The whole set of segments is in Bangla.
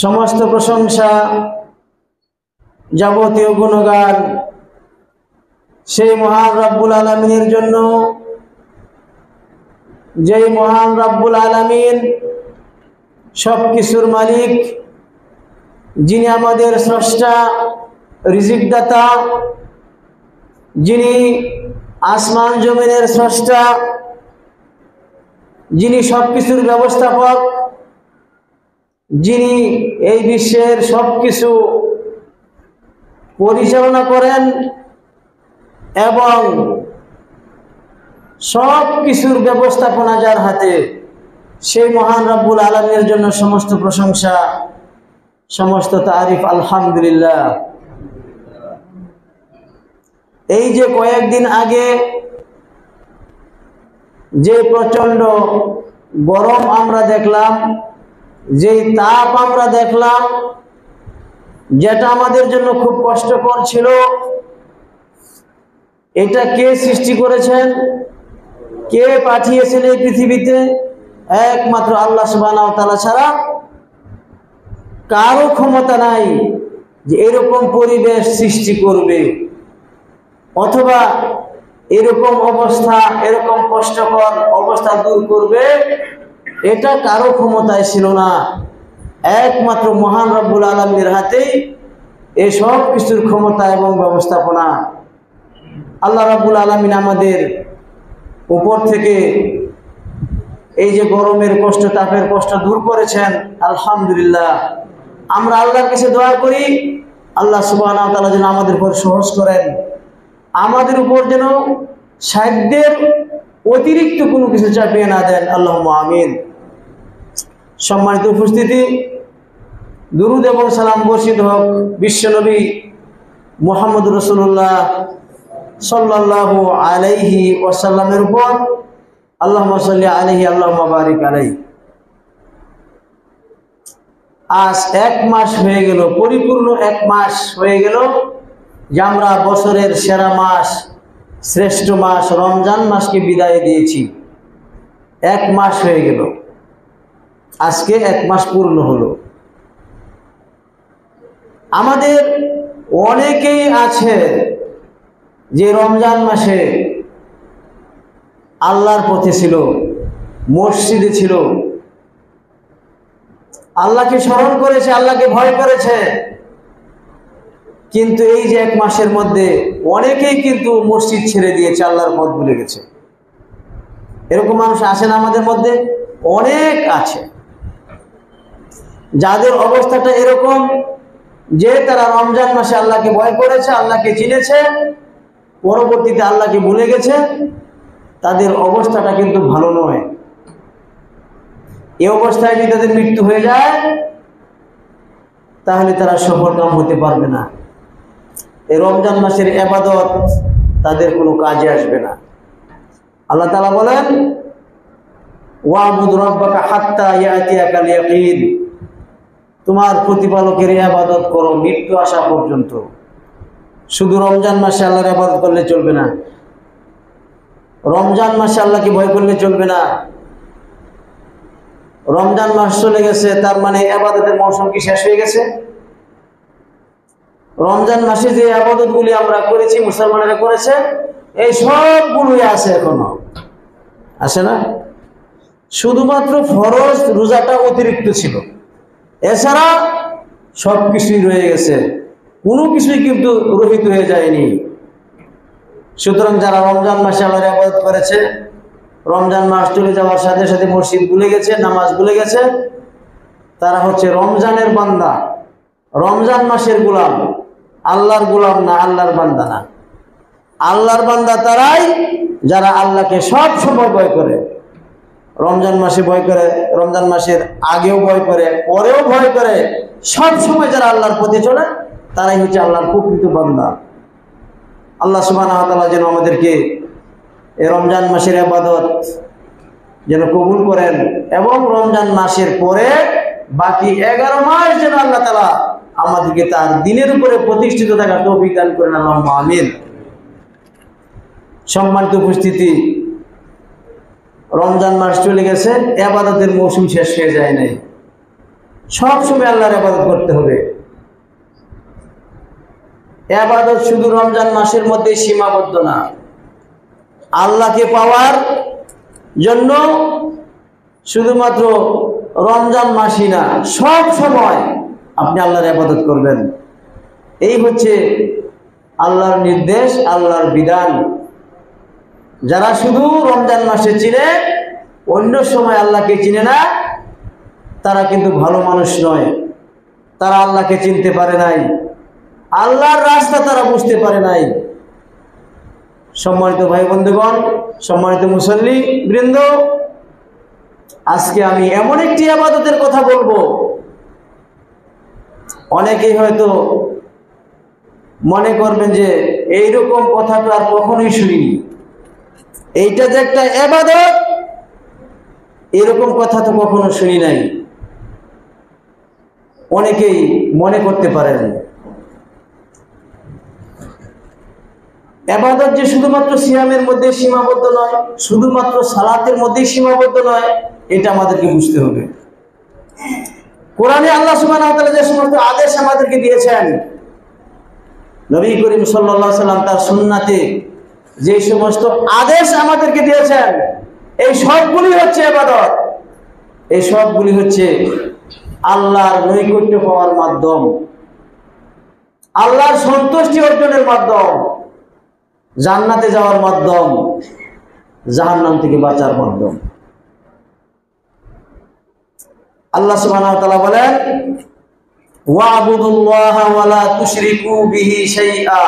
समस्त प्रशंसा যাবতীয় গুণগান সেই মহান রব্বুল আলামিনের জন্য, যেই মহান রব্বুল আলামিন সবকিছুর মালিক, যিনি আমাদের স্রষ্টা, রিজিক দাতা, যিনি আসমান জমিনের স্রষ্টা, যিনি সবকিছুর ব্যবস্থাপক, যিনি এই বিশ্বের সবকিছু পরিচালনা করেন এবং সব কিছুর ব্যবস্থাপনা যার হাতে, সেই মহান রব্বুল আলামিনের জন্য সমস্ত প্রশংসা, সমস্ত তারিফ। আলহামদুলিল্লাহ। এই যে কয়েকদিন আগে যে প্রচন্ড গরম আমরা দেখলাম, যেই তাপ আমরা দেখলাম, যেটা আমাদের জন্য খুব কষ্টকর ছিল, এটা কে সৃষ্টি করেছেন, কে পাঠিয়েছেন এই পৃথিবীতে? একমাত্র আল্লাহ সুবহানাহু ওয়া তাআলা ছাড়া কারো ক্ষমতা নাই যে এরকম পরিবেশ সৃষ্টি করবে অথবা এরকম অবস্থা, এরকম কষ্টকর অবস্থা দূর করবে। এটা কারো ক্ষমতায় ছিল না, একমাত্র মহান রব্বুল আলামিনের হাতেই এই সব কিছুর ক্ষমতা এবং ব্যবস্থাপনা। আল্লাহ রাব্বুল আলামিন আমাদের উপর থেকে এই যে গরমের কষ্ট, তাপের কষ্ট দূর করেছেন, আলহামদুলিল্লাহ। আমরা আল্লাহর কাছে দোয়া করি, আল্লাহ সুবহানাহু ওয়া তাআলা যেন আমাদের উপর সহজ করেন, আমাদের উপর যেন সাধ্যের অতিরিক্ত কোনো কিছু চাপিয়ে না দেন। আল্লাহুম্মা আমিন। সম্মানিত উপস্থিতি, দুরূদ এবং সালাম বর্ষিত হোক বিশ্বনবী মুহাম্মদ রাসূলুল্লাহ সাল্লাল্লাহু আলাইহি ওয়াসাল্লামের উপর। আল্লাহুম্মা সাল্লি আলাইহি, আল্লাহুম্মা বারিক আলাইহি। আজ 1 মাস হয়ে গেল, পরিপূর্ণ 1 মাস হয়ে গেল যে আমরা বছরের সেরা মাস, শ্রেষ্ঠ মাস রমজান মাসকে বিদায় দিয়েছি। 1 মাস হয়ে গেল, আজকে 1 মাস পূর্ণ হলো। আমাদের অনেকেই আছে যে রমজান মাসে আল্লাহর পথে ছিল, মসজিদে ছিল, আল্লাহকে স্মরণ করেছে, আল্লাহকে ভয় করেছে। কিন্তু এই যে 1 মাসের মধ্যে অনেকেই কিন্তু মসজিদ ছেড়ে দিয়েছে, আল্লাহর পথ ভুলে গেছে। এরকম মানুষ আছে না আমাদের মধ্যে? অনেক আছে যাদের অবস্থাটা এরকম যে তারা রমজান মাসে আল্লাহকে ভয় করেছে, আল্লাহকে চিনেছে, পরবর্তীতে আল্লাহকে ভুলে গেছে। তাদের অবস্থাটা কিন্তু ভালো নয়। এই অবস্থায় যদি তাদের মৃত্যু হয়ে যায় তাহলে তারা সফলকাম হতে পারবে না। এই রমজান মাসের ইবাদত তাদের কোনো কাজে আসবে না। আল্লাহ তাআলা বলেন, ওয়াবুদ রাব্বাকা হাত্তা ইয়াতিয়াকাল ইয়াকিন, তোমার প্রতিপালকের ইবাদত করো মৃত্যু আসা পর্যন্ত। শুধু রমজান মাসে আল্লাহর ইবাদত করলে চলবে না, রমজান মাসে আল্লাহকে ভয় করলে চলবে না। রমজান মাস চলে গেছে তার মানে ইবাদতের মৌসুম কি শেষ হয়ে গেছে? রমজান মাসে যে ইবাদতগুলি আমরা করেছি, মুসলমানেরা করেছে, এই সবগুলোই আছে, এখনো আছে না? শুধুমাত্র ফরজ রোজাটা অতিরিক্ত ছিল, এছাড়া সবকিছুই রয়ে গেছে, কোনো কিছুই কিন্তু রহিত হয়ে যায়নি। সুতরাং যারা রমজান মাসে আল্লাহর ইবাদত করেছে, রমজান মাস চলে যাওয়ার সাথে সাথে মসজিদ ভুলে গেছে, নামাজ ভুলে গেছে, তারা হচ্ছে রমজানের বান্দা, রমজান মাসের গোলাম, আল্লাহর গোলাম না, আল্লাহর বান্দা না। আল্লাহর বান্দা তারাই যারা আল্লাহকে সব সময় ভয় করে। রমজান মাসে ভয় করে, রমজান মাসের আগেও ভয় করে, পরেও ভয় করে, সব সময় যারা আল্লাহর পথে চলে তারাই হচ্ছে আল্লাহর প্রকৃত বান্দা। আল্লাহ সুবহানাহু ওয়া তাআলা যেন আমাদেরকে এই রমজান মাসের ইবাদত যেন কবুল করেন এবং রমজান মাসের পরে বাকি 11 মাস যেন আল্লাহ তাআলা আমাদেরকে তার দ্বীনের উপরে প্রতিষ্ঠিত থাকার তৌফিক দান করেন। আল্লাহুম্মা আমিন। সম্মানিত উপস্থিতি, রমজান মাস চলে গেছে, ইবাদতের মৌসুম শেষ হয়ে যায় নাই। সব সময় আল্লাহর ইবাদত করতে হবে। ইবাদত শুধু রমজান মাসের মধ্যে সীমাবদ্ধ না, আল্লাহকে পাওয়ার জন্য শুধুমাত্র রমজান মাসই না, সব সময় আপনি আল্লাহর ইবাদত করবেন। এই হচ্ছে আল্লাহর নির্দেশ, আল্লাহর বিধান। যারা শুধু রমজান মাসে চিনে, অন্য সময় আল্লাহকে চিনে না, তারা কিন্তু ভালো মানুষ নয়। তারা আল্লাহকে চিনতে পারে নাই, আল্লাহর রাস্তা তারা বুঝতে পারে নাই। সম্মানিত ভাই বন্ধুগণ, সম্মানিত মুসল্লি বৃন্দ, আজকে আমি এমন একটি ইবাদতের কথা বলবো, অনেকেই হয়তো মনে করবেন যে এইরকম কথা তো আর কখনোই শুনিনি, এইটা যে একটা ইবাদত, এরকম কথা তো কখনো শুনি নাই, অনেকেই মনে করতে পারেন। ইবাদত যে শুধুমাত্র সিয়ামের মধ্যে সীমাবদ্ধ নয়, শুধুমাত্র সালাতের মধ্যেই সীমাবদ্ধ নয়, এটা আমাদেরকে বুঝতে হবে। কোরআনে আল্লাহ সুবহানাহু ওয়া তাআলা যে সমস্ত আদেশ আমাদেরকে দিয়েছেন, নবী করিম সাল্লাল্লাহু আলাইহি সাল্লাম তার সুন্নাতে যে সমস্ত আদেশ আমাদেরকে দিয়েছেন, এই সবগুলি হচ্ছে ইবাদত। এই সবগুলি হচ্ছে আল্লাহর নৈকট্য পাওয়ার মাধ্যম, আল্লাহর সন্তুষ্টি অর্জনের মাধ্যম, জান্নাতে যাওয়ার মাধ্যম, জাহান্নাম থেকে বাঁচার মাধ্যম। আল্লাহ সুবহানাহু ওয়া তাআলা বলেন, ওয়া'বুদুল্লাহা ওয়া লা তুশরিকু বিহি শাইআ,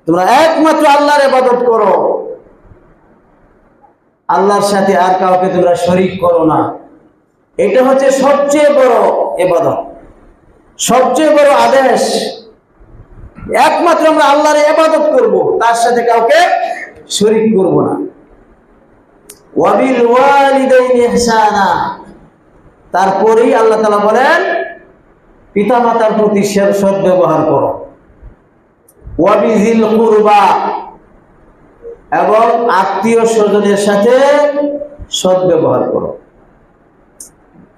তোমরা একমাত্র আল্লাহর ইবাদত করো, আল্লাহর সাথে আর কাউকে তোমরা শরীক করো না। এটা হচ্ছে সবচেয়ে বড় ইবাদত, সবচেয়ে বড় আদেশ। একমাত্র আমরা আল্লাহর ইবাদত করব, তার সাথে কাউকে শরীক করব না। ওয়া বিল ওয়ালিদাইনি ইহসানা, তারপরেই আল্লাহ তাআলা বলেন পিতামাতার প্রতি সৎ ব্যবহার করো। ওয়া বিযিল কুরবা, এবং আত্মীয় স্বজনের সাথে সৎ ব্যবহার করো।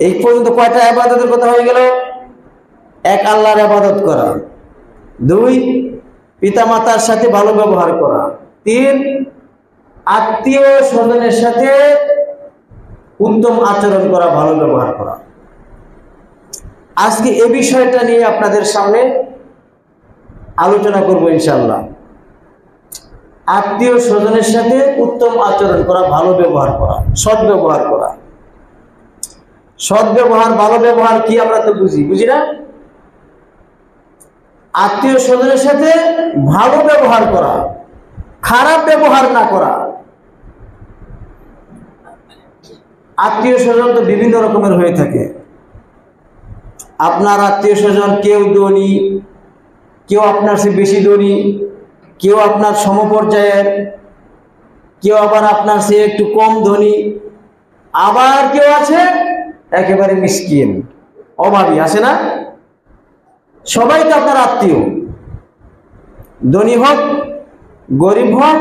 এই পর্যন্ত কয়টা ইবাদতের কথা হয়ে গেল? এক, আল্লাহর ইবাদত করা; দুই, পিতামাতার সাথে ভালো ব্যবহার করা; তিন, আত্মীয় স্বজনের সাথে উত্তম আচরণ করা, ভালো ব্যবহার করা। আজকে এই বিষয়টা নিয়ে আপনাদের সামনে আলোচনা করব ইনশাআল্লাহ। আত্মীয় স্বজনের সাথে উত্তম আচরণ করা, ভালো ব্যবহার করা, সৎ ব্যবহার করা। সৎ ব্যবহার, ভালো ব্যবহার কি আমরা তো বুঝি না? আত্মীয় স্বজনের সাথে ভালো ব্যবহার করা, খারাপ ব্যবহার না করা। আত্মীয় স্বজন তো বিভিন্ন রকমের হয়ে থাকে। আপনার আত্মীয় স্বজন কেউ ধনী, কেউ আপনার চেয়ে বেশি ধনী, কেউ আপনার সমপর্যায়ের, কেউ আবার আপনার চেয়ে একটু কম ধনী, আবার কেউ আছে একেবারে মিসকিন, অভাবী, আছে না? সবাই তো আপনার আত্মীয়, ধনী হোক গরিব হোক,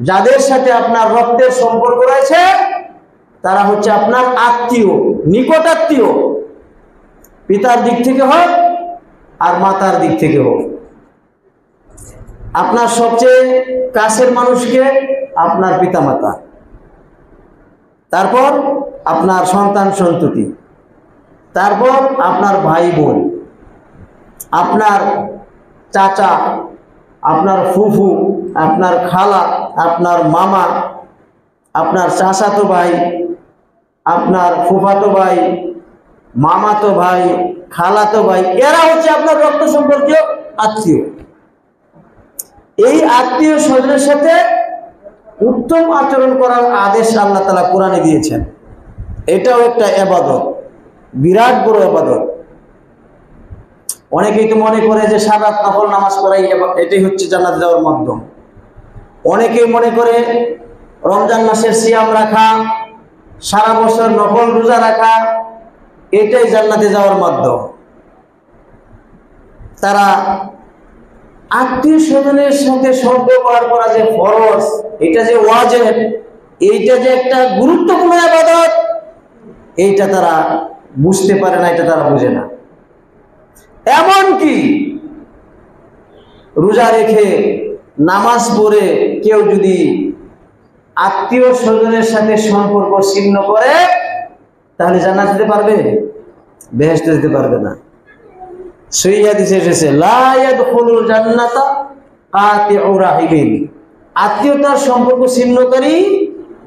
যাদের সাথে আপনার রক্তের সম্পর্ক রয়েছে তারা হচ্ছে আপনার আত্মীয়, নিকট আত্মীয়, পিতার দিক থেকে হোক আর মাতার দিক থেকে হোক। আপনার সবচেয়ে কাছের মানুষকে আপনার পিতামাতা, তারপর আপনার সন্তান সন্ততি, তারপর আপনার ভাই বোন, আপনার চাচা, আপনার ফুফু, আপনার খালা, আপনার মামা, আপনার চাচাতো ভাই, আপনার ফুফাতো ভাই, মামাতো ভাই, খালাতো ভাই, এরা হচ্ছে আপনার রক্ত সম্পর্কীয় আত্মীয়। এই আত্মীয় স্বজনের সাথে উত্তম আচরণ করার আদেশ আল্লাহ তাআলা কোরআনে দিয়েছেন। এটাও একটা ইবাদত, বিরাট বড় ইবাদত। অনেকেই তো মনে করে যে সারা রাত নফল নামাজ পড়াই এটাই হচ্ছে জান্নাতে যাওয়ার মাধ্যম। অনেকেই মনে করে রমজান মাসের সিয়াম রাখা, সারা বছর নফল রোজা রাখা, এটাই জান্নাতে যাওয়ার মাধ্যম। তারা আত্মীয় স্বজনের সাথে সদ্ব্যবহার করা যে ফরজ, এটা যে ওয়াজিব, এইটা যে একটা গুরুত্বপূর্ণ ইবাদত, এইটা তারা বুঝতে পারে না, এটা তারা বুঝে না। এমনকি রোজা রেখে নামাজ পড়ে কেউ যদি আত্মীয় স্বজনের সাথে সম্পর্ক ছিন্ন করে তাহলে জান্নাত যেতে পারবে? বেহেশতে যেতে পারবে না। সহিহ হাদিসে এসেছে লা ইয়াদখুলুল জান্নাতা কাতিউ রাহিমিন, আত্মীয়তার সম্পর্ক ছিন্নকারী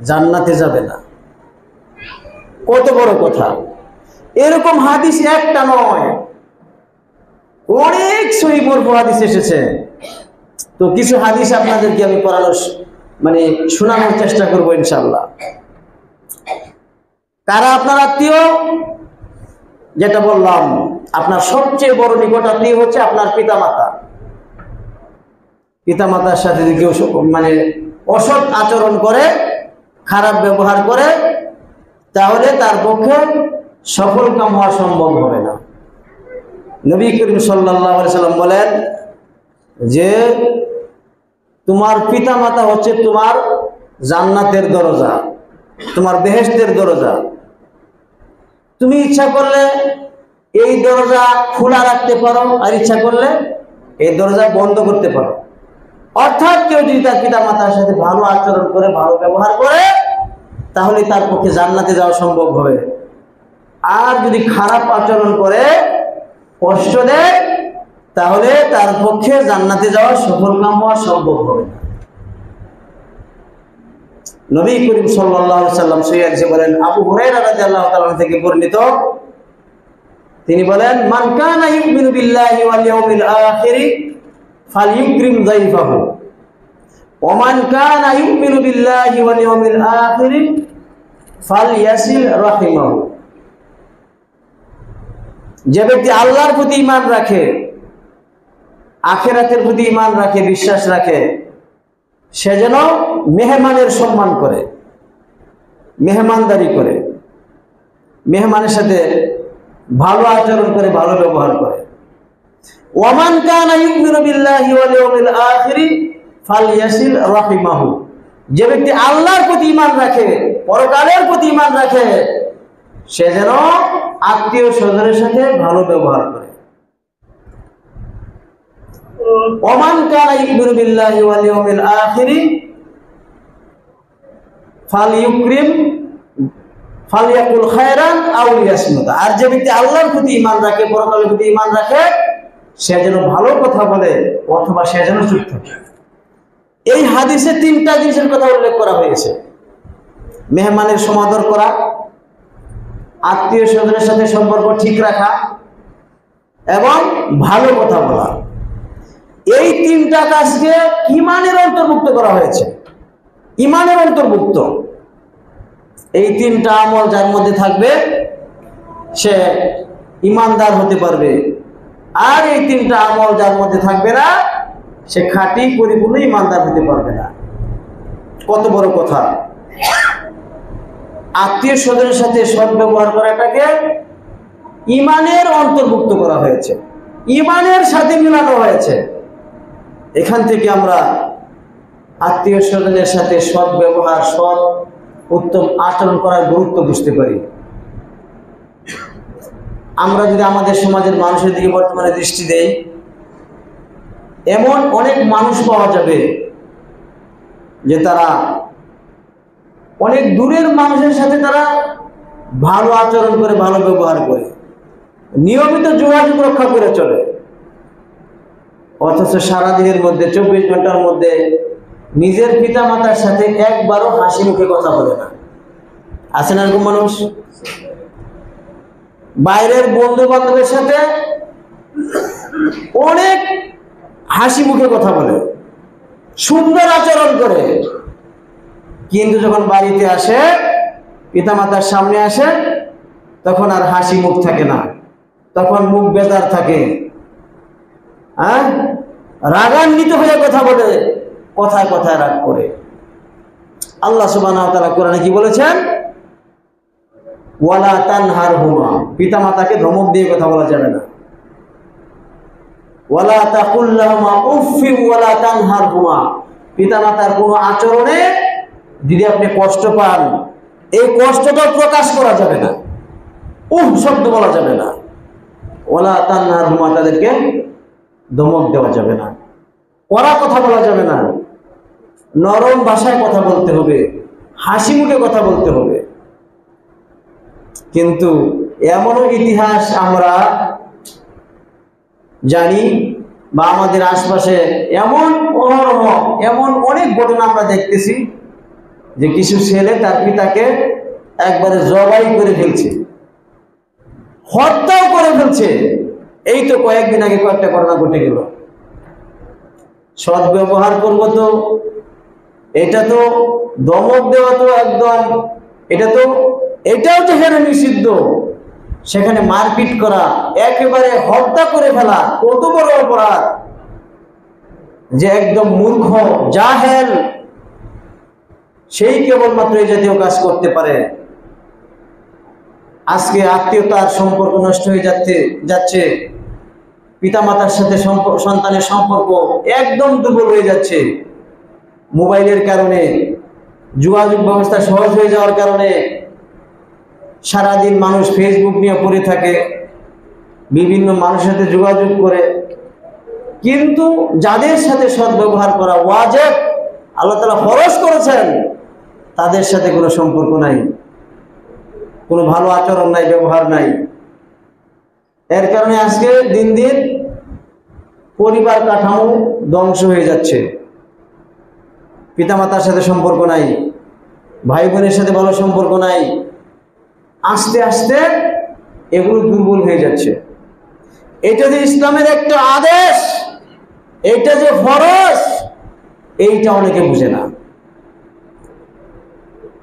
জান্নাতে যাবে না। কত বড় কথা! এরকম হাদিস একটা নয়, অনেক সহিহ মরফু হাদিস এসেছে। তো কিছু হাদিস আপনাদেরকে আমি পড়ানোর শোনানোর চেষ্টা করবো ইনশাআল্লাহ। কারা আপনার আত্মীয়? যেটা বললাম, আপনার সবচেয়ে বড় নিকট আত্মীয় হচ্ছে আপনার পিতামাতা। পিতামাতার সাথে যদি কেউ অসৎ আচরণ করে, খারাপ ব্যবহার করে, তাহলে তার পক্ষে সফল কাম হওয়া সম্ভব হবে না। নবী করিম সাল্লাল্লাহু আলাইহি সাল্লাম বলেন যে তোমার পিতামাতা হচ্ছে তোমার জান্নাতের দরজা, তোমার বেহেশতের দরজা। তুমি ইচ্ছা করলে এই দরজা খোলা রাখতে পারো, আর ইচ্ছা করলে এই দরজা বন্ধ করতে পারো। অর্থাৎ কেউ যদি তার পিতামাতার সাথে ভালো আচরণ করে, ভালো ব্যবহার করে, তাহলে তার পক্ষে জান্নাতে যাওয়া সম্ভব হবে। আর যদি খারাপ আচরণ করে, কষ্ট দেয়, তাহলে তার পক্ষে জান্নাতে যাওয়া সফলকাম হওয়া সম্ভব হবে না। নবী করিম সাল্লাল্লাহু আলাইহি সাল্লাম সহিহ হাদিসে বলেন, আবু হুরায়রা রাদিয়াল্লাহু তাআলা থেকে বর্ণিত, তিনি বলেন মান কানা ইউমিনু বিল্লাহি ওয়াল ইয়াউমিল আখির ফালইউকরিম যায়ফাহু ওয়া মান কানা ইউমিনু বিল্লাহি ওয়াল ইয়াউমিল আখির ফালইয়াসিল রাহিমাহু। যে ব্যক্তি আল্লাহর প্রতি ঈমান রাখে, আখিরাতের প্রতি ঈমান রাখে, বিশ্বাস রাখে, সে যেন মেহমানের সম্মান করে, মেহমানদারি করে, মেহমানের সাথে ভালো আচরণ করে, ভালো ব্যবহার করে। ওয়ামান কানা ইউমিনু বিল্লাহি ওয়াল ইয়াউমিল আখির ফালইয়াসিল রাহিমাহু। যে ব্যক্তি আল্লাহর প্রতি ঈমান রাখে, পরকালের প্রতি ঈমান রাখে, সে যেন আত্মীয় স্বজনের সাথে ভালো ব্যবহার করে। ওমান কানা ইউমিনু বিল্লাহি ওয়াল ইয়াউমিল আখির ফালইউকরিম ফালইয়াকুল খায়রান আও লিয়াসমুত। আর যে ব্যক্তি আল্লাহর প্রতি ঈমান রাখে, পরকালের প্রতি ঈমান রাখে, সে যেন ভালো কথা বলে অথবা সে যেন চুপ থাকে। এই হাদিসে তিনটা জিনিসের কথা উল্লেখ করা হয়েছে: মেহমানের সমাদর করা, আত্মীয় স্বজনের সাথে সম্পর্ক ঠিক রাখা এবং ভালো কথা বলা। এই তিনটা কাজকে ঈমানের অন্তর্ভুক্ত করা হয়েছে, ঈমানের অন্তর্ভুক্ত। এই তিনটা আমল যার মধ্যে থাকবে সে ঈমানদার হতে পারবে, আর এই তিনটা আমল যার মধ্যে থাকবে না সে খাঁটি পরিপূর্ণ ঈমানদার হতে পারবে না। কত বড় কথা! আত্মীয় স্বজনের সাথে সৎ ব্যবহার করাটাকে ঈমানের অন্তর্ভুক্ত করা হয়েছে, ঈমানের সাথে মিলানো হয়েছে। এখান থেকে আমরা আত্মীয় স্বজনের সাথে সৎ ব্যবহার, সৎ উত্তম আচরণ করার গুরুত্ব বুঝতে পারি। আমরা যদি আমাদের সমাজের মানুষের দিকে বর্তমানে দৃষ্টি দেই, এমন অনেক মানুষ পাওয়া যাবে যে তারা অনেক দূরের মানুষের সাথে তারা ভালো আচরণ করে, ভালো ব্যবহার করে, নিয়মিত যোগাযোগ রক্ষা করে চলে, অথচ সারাদিনের মধ্যে 24 ঘন্টার মধ্যে নিজের পিতা মাতার সাথে একবারও হাসি মুখে কথা বলে না। আছে না এরকম মানুষ? বাইরের বন্ধু বান্ধবের সাথে অনেক হাসি মুখে কথা বলে, সুন্দর আচরণ করে, কিন্তু যখন বাড়িতে আসে, পিতা মাতার সামনে আসে, তখন আর হাসি মুখ থাকে না, তখন মুখ বেজার থাকে, রাগান্বিত হয়ে কথা বলে, কথায় কথায় রাগ করে। আল্লাহ সুবহানাহু ওয়া তাআলা কোরআনে কি বলেছেন? ওয়ালা তানহারহুমা, পিতা মাতাকে ধমক দিয়ে কথা বলা যাবে না। ওয়ালা তাকুল লাহুমা উফফিন ওয়ালা তানহারহুমা, পিতা মাতার কোনো আচরণে যদি আপনি কষ্ট পান, এই কষ্টটা প্রকাশ করা যাবে না, শব্দ বলা যাবে না, ওয়ালা তানহারহুমা, তাদেরকে ধমক দেওয়া যাবে না, কড়া কথা বলা যাবে না, নরম ভাষায় কথা বলতে হবে, হাসি মুখে কথা বলতে হবে। কিন্তু এমনও ইতিহাস আমরা জানি বা আমাদের আশপাশে এমন এমন অনেক ঘটনা আমরা দেখতেছি যে কিছু ছেলে তার পিতাকে একবারে জবাই করে ফেলছে, হত্যাও করে ফেলছে। এই তো কয়েকদিন আগে কয়েকটা ঘটনা ঘটে গেল। সৎ ব্যবহার করবো তো, এটা তো ধমক দেওয়া তো একদম, এটাও যেখানে নিষিদ্ধ, সেখানে মারপিট করা, একেবারে হত্যা করে ফেলা কত বড় অপরাধ, যে একদম মূর্খ জাহেল সেই কেবলমাত্র এই জাতীয় কাজ করতে পারে। আজকে আত্মীয়তার সম্পর্ক নষ্ট হয়ে যাচ্ছে, পিতামাতার সাথে সন্তানের সম্পর্ক একদম দুর্বল হয়ে যাচ্ছে মোবাইলের কারণে, যোগাযোগ ব্যবস্থা সহজ হয়ে যাওয়ার কারণে। সারাদিন মানুষ ফেসবুক নিয়ে পড়ে থাকে, বিভিন্ন মানুষের সাথে যোগাযোগ করে, কিন্তু যাদের সাথে সদ্ব্যবহার করা ওয়াজিব, আল্লাহ তাআলা ফরজ করেছেন, তাদের সাথে কোনো সম্পর্ক নাই, কোনো ভালো আচরণ নাই, ব্যবহার নাই। এর কারণে আজকে দিন দিন পরিবার কাঠামো ধ্বংস হয়ে যাচ্ছে, পিতামাতার সাথে সম্পর্ক নাই, ভাই বোনের সাথে ভালো সম্পর্ক নাই, আস্তে আস্তে এগুলো দুর্বল হয়ে যাচ্ছে। এটা যে ইসলামের একটা আদেশ, এটা যে ফরজ, এইটা অনেকে বুঝে না।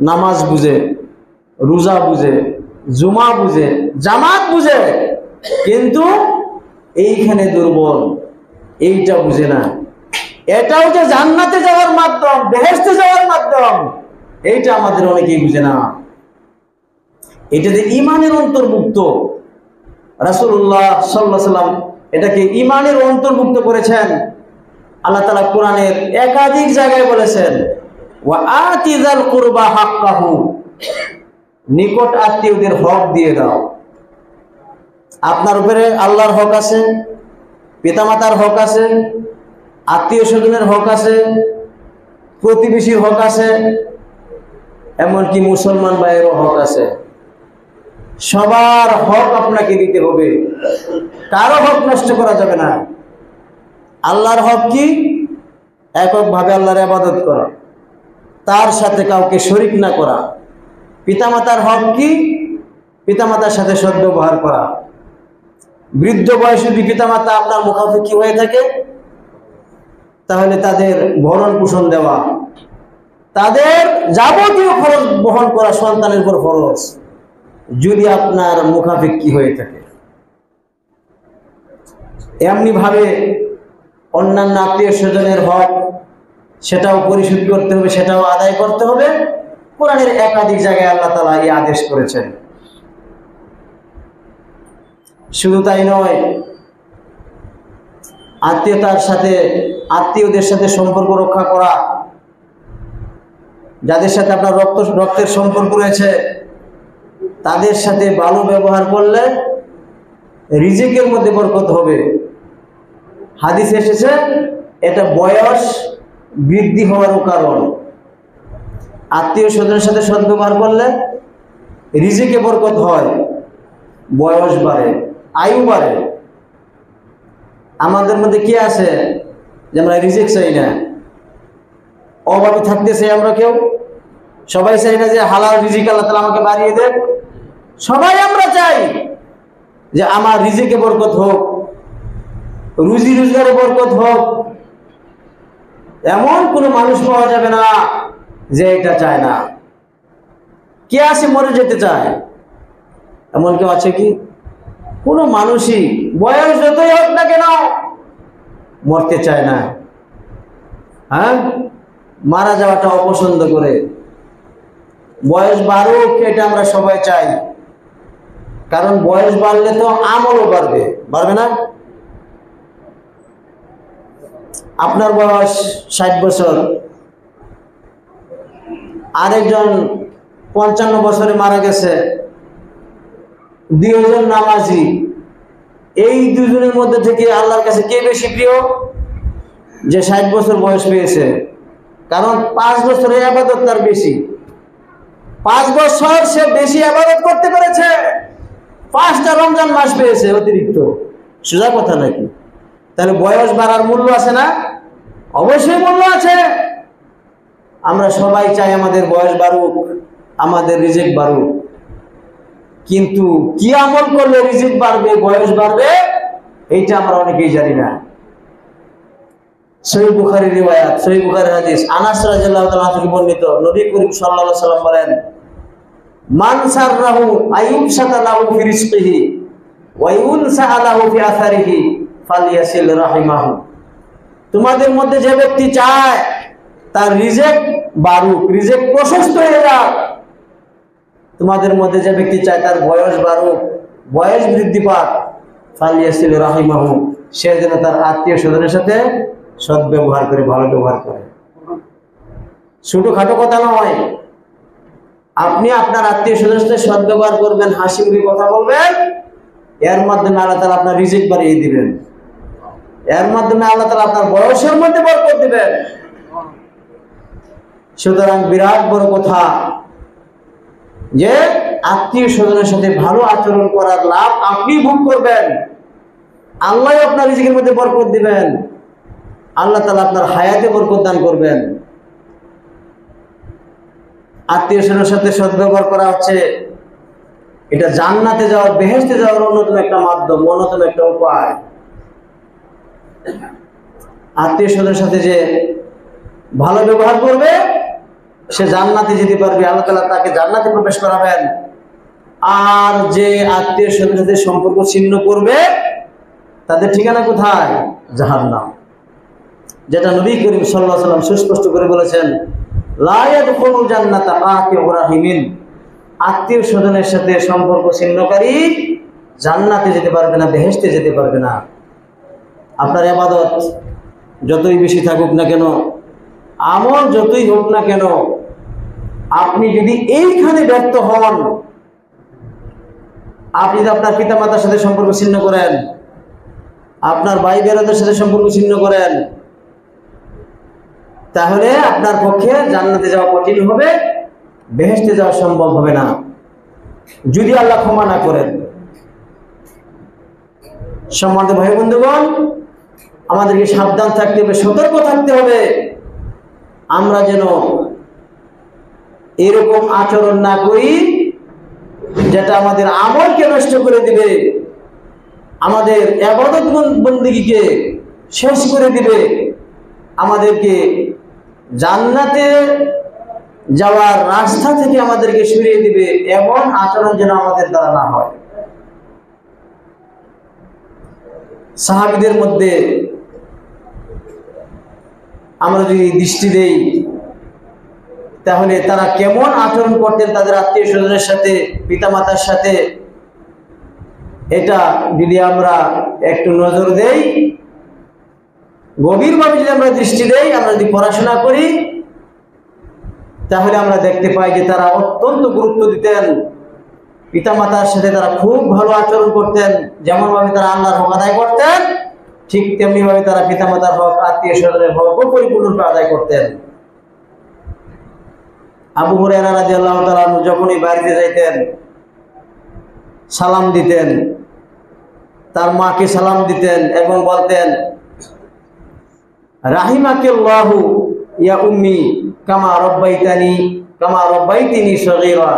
নামাজ বুঝে, রোজা বুঝে, জুমা বুঝে, জামাত বুঝে, কিন্তু এইখানে দুর্বল, এইটা বুঝে না। এটাও যে জান্নাতে যাওয়ার মাধ্যম, বেহেশতে যাওয়ার মাধ্যম, এইটা আমাদের অনেকেই বুঝে না। এটা যে ঈমানের অন্তর্ভুক্ত, রাসূলুল্লাহ সাল্লাল্লাহু আলাইহি ওয়াসাল্লাম এটাকে ঈমানের অন্তর্ভুক্ত করেছেন। আল্লাহ তাআলা কোরআনের একাধিক জায়গায় বলেছেন, ওয়া আতিযাল কুরবা হাক্কাহু, নিকট আত্মীয়দের হক দিয়ে দাও। আপনার উপরে আল্লাহর হক আছে, পিতামাতার হক আছে, আত্মীয় স্বজনের হক আছে, প্রতিবেশীর হক আছে, এমনকি মুসলমান ভাইয়েরও হক আছে। সবার হক আপনাকে দিতে হবে, কারো হক নষ্ট করা যাবে না। আল্লাহর হক কি? এককভাবে আল্লাহর ইবাদত করা, তার সাথে কাউকে শরীক না করা। পিতামাতার হক কি? পিতামাতার সাথে সদ্ব্যবহার করা। বৃদ্ধ বয়সে যদি পিতামাতা আপনার মুখাপেক্ষী হয়ে থাকে, তাহলে তাদের ভরণ পোষণ দেওয়া, তাদের যাবতীয় খরচ বহন করা সন্তানের উপর ফরজ, যদি আপনার মুখাপেক্ষী হয়ে থাকে। এমনি ভাবে অন্যান্য আত্মীয় স্বজনের হক, সেটাও পরিশোধ করতে হবে, সেটাও আদায় করতে হবে। কোরআনের একাধিক জায়গায় আল্লাহ তাআলা এই আদেশ করেছেন। শুধু তাই নয়, আত্মীয়দের সাথে সম্পর্ক রক্ষা করা, যাদের সাথে আপনার রক্তের সম্পর্ক রয়েছে, তাদের সাথে ভালো ব্যবহার করলে রিজিকের মধ্যে বরকত হবে। হাদিসে এসেছে এটা বয়স বৃদ্ধি হওয়ারও কারণ। আত্মীয় স্বজনের সাথে সদ্ব্যবহার করলে রিজিকে বরকত হয়, বয়স বাড়ে, আয়ু বাড়ে। আমাদের মধ্যে কি আছে যে আমরা রিজিক চাই না, অভাবে থাকতে চাই আমরা কেউ? সবাই চাই না যে হালাল রিজিক আল্লাহ তাআলা আমাকে বাড়িয়ে দেন? সবাই আমরা চাই যে আমার রিজিকে বরকত হোক, রুজি রোজগারে বরকত হোক। এমন কোনো মানুষ পাওয়া যাবে না যে এটা চায় না। কে আছে মরে যেতে চায়? এমন কেউ আছে কি? কোনো মানুষই বয়স যতই হোক না কেন মরতে চায় না। হ্যাঁ, মারা যাওয়াটা অপছন্দ করে। বয়স বাড়ুক এটা আমরা সবাই চাই, কারণ বয়স বাড়লে তো আমলও বাড়বে, বাড়বে না? আপনার বয়স 60 বছর, আরেকজন 55 বছরে মারা গেছে, দুইজন নামাজি, এই দুজনের মধ্যে থেকে আল্লাহর কাছে কে বেশি প্রিয়? যে 60 বছর বয়স পেয়েছে, কারণ 5 বছরের ইবাদত তার বেশি। 5 বছর সে বেশি ইবাদত করতে পেরেছে, 5টা রমজান মাস পেয়েছে অতিরিক্ত। সোজা কথা নাকি? তাহলে বয়স বাড়ার মূল্য আছে না? অবশ্যই মূল্য আছে। আমরা সবাই চাই আমাদের বয়স বাড়ুক, আমাদের রিজিক বাড়ুক, কিন্তু কি আমল করলে রিজিক বাড়বে, বয়স বাড়বে, এইটা আমরা অনেকেই জানি না। সহিহ বুখারীর রিওয়ায়াত, সহিহ বুখারীর হাদিস, আনাস রাদিয়াল্লাহু তাআলা থেকে বর্ণিত, নবী করিম সাল্লাল্লাহু আলাইহি ওয়াসাল্লাম বলেন, মান সাররাহু আইয়ুবসাতা লাহু ফি রিজকিহি ওয়া ইউনসা লাহু ফি আসারিহি ফালইয়াসিল রাহিমাহু। তোমাদের মধ্যে যে ব্যক্তি চায় তার রিজিক বাড়ুক, রিজিক প্রশস্ত হয়ে যাক, তোমাদের মধ্যে যে ব্যক্তি চায় তার বয়স বাড়ুক, বয়স বৃদ্ধি পাক, ফালইয়াসিল রাহিমাহু, সে যেন তার আত্মীয় স্বজনের সাথে সদ্ব্যবহার করে, ভালো ব্যবহার করে। ছোটখাটো কথা নয়, আপনি আপনার আত্মীয় স্বজনের সাথে সদ্ব্যবহার করবেন, হাসি মুখে কথা বলবেন, এর মাধ্যমে আল্লাহ তাআলা আপনার রিজিক বাড়িয়ে দিবেন, এর মাধ্যমে আল্লাহ তাআলা আপনার বয়সের মধ্যে বরকত দিবেন। সুতরাং বিরাট বড় কথা যে আত্মীয় স্বজনের সাথে ভালো আচরণ করার লাভ আপনি ভোগ করবেন, আল্লাহ আপনার রিজিকের মধ্যে বরকত দিবেন, আল্লাহ তাআলা আপনার হায়াতে বরকত দান করবেন। আত্মীয় স্বজনের সাথে সদ্ব্যবহার করা হচ্ছে এটা জান্নাতে যাওয়ার, বেহেশতে যাওয়ার অন্যতম একটা মাধ্যম, অন্যতম একটা উপায়। আত্মীয় স্বজনের সাথে যে ভালো ব্যবহার করবে সে জান্নাতে যেতে পারবে, আল্লাহ তাআলা তাকে জান্নাতে প্রবেশ করাবেন। আর যে আত্মীয় স্বজনের সাথে সম্পর্ক ছিন্ন করবে তাদের ঠিকানা কোথায়? জাহান্নাম। যেটা নবী করিম সাল্লাল্লাহু আলাইহি ওয়াসাল্লাম সুস্পষ্ট করে বলেছেন, লা ইয়াদখুলুল জান্নাতা কাতিউ রাহিমিন, আত্মীয় স্বজনের সাথে সম্পর্ক ছিন্নকারী জান্নাতে যেতে পারবে না, বেহেশতে যেতে পারবে না। আপনার ইবাদত যতই বেশি থাকুক না কেন, আমল যতই হোক না কেন, আপনি যদি এইখানে ব্যর্থ হন, আপনি যদি আপনার পিতামাতার সাথে সম্পর্ক ছিন্ন করেন, আপনার ভাই বোনদের সাথে সম্পর্ক ছিন্ন করেন, তাহলে আপনার পক্ষে জান্নাতে যাওয়া কঠিন হবে, বেহেশতে যাওয়া সম্ভব হবে না, যদি আল্লাহ ক্ষমা না করেন। সম্মানিত ভাই বন্ধুগণ, আমাদেরকে সাবধান থাকতে হবে, সতর্ক থাকতে হবে, আমরা যেন এরকম আচরণ না করি যেটা আমাদের আমলকে নষ্ট করে দিবে, আমাদের ইবাদত বন্দেগীকে শেষ করে দিবে, আমাদেরকে জান্নাতে যাওয়ার রাস্তা থেকে আমাদেরকে সরিয়ে দিবে। এমন আচরণ যেন আমাদের দ্বারা না হয়। সাহাবীদের মধ্যে আমরা যদি দৃষ্টি দেই তাহলে তারা কেমন আচরণ করতেন তাদের আত্মীয় স্বজনের সাথে, পিতামাতার সাথে, এটা যদি আমরা একটু নজর দেই, গভীরভাবে যদি আমরা দৃষ্টি দেই, আমরা যদি পড়াশোনা করি, তাহলে আমরা দেখতে পাই যে তারা অত্যন্ত গুরুত্ব দিতেন পিতামাতার সাথে, তারা খুব ভালো আচরণ করতেন। যেমনভাবে তারা আল্লাহর হক আদায় করতেন, ঠিক তেমনিভাবে তারা পিতামাতার হক, আত্মীয় স্বজনের হকও পরিপূর্ণরূপে আদায় করতেন। আবু হুরায়রা রাদিয়াল্লাহু তাআলা আনহু যখনই বাড়িতে যাইতেন সালাম দিতেন, তার মাকে সালাম দিতেন এবং বলতেন, রাহিমাকাল্লাহু ইয়া উম্মি কামা রাব্বাইতিনি সগীরা।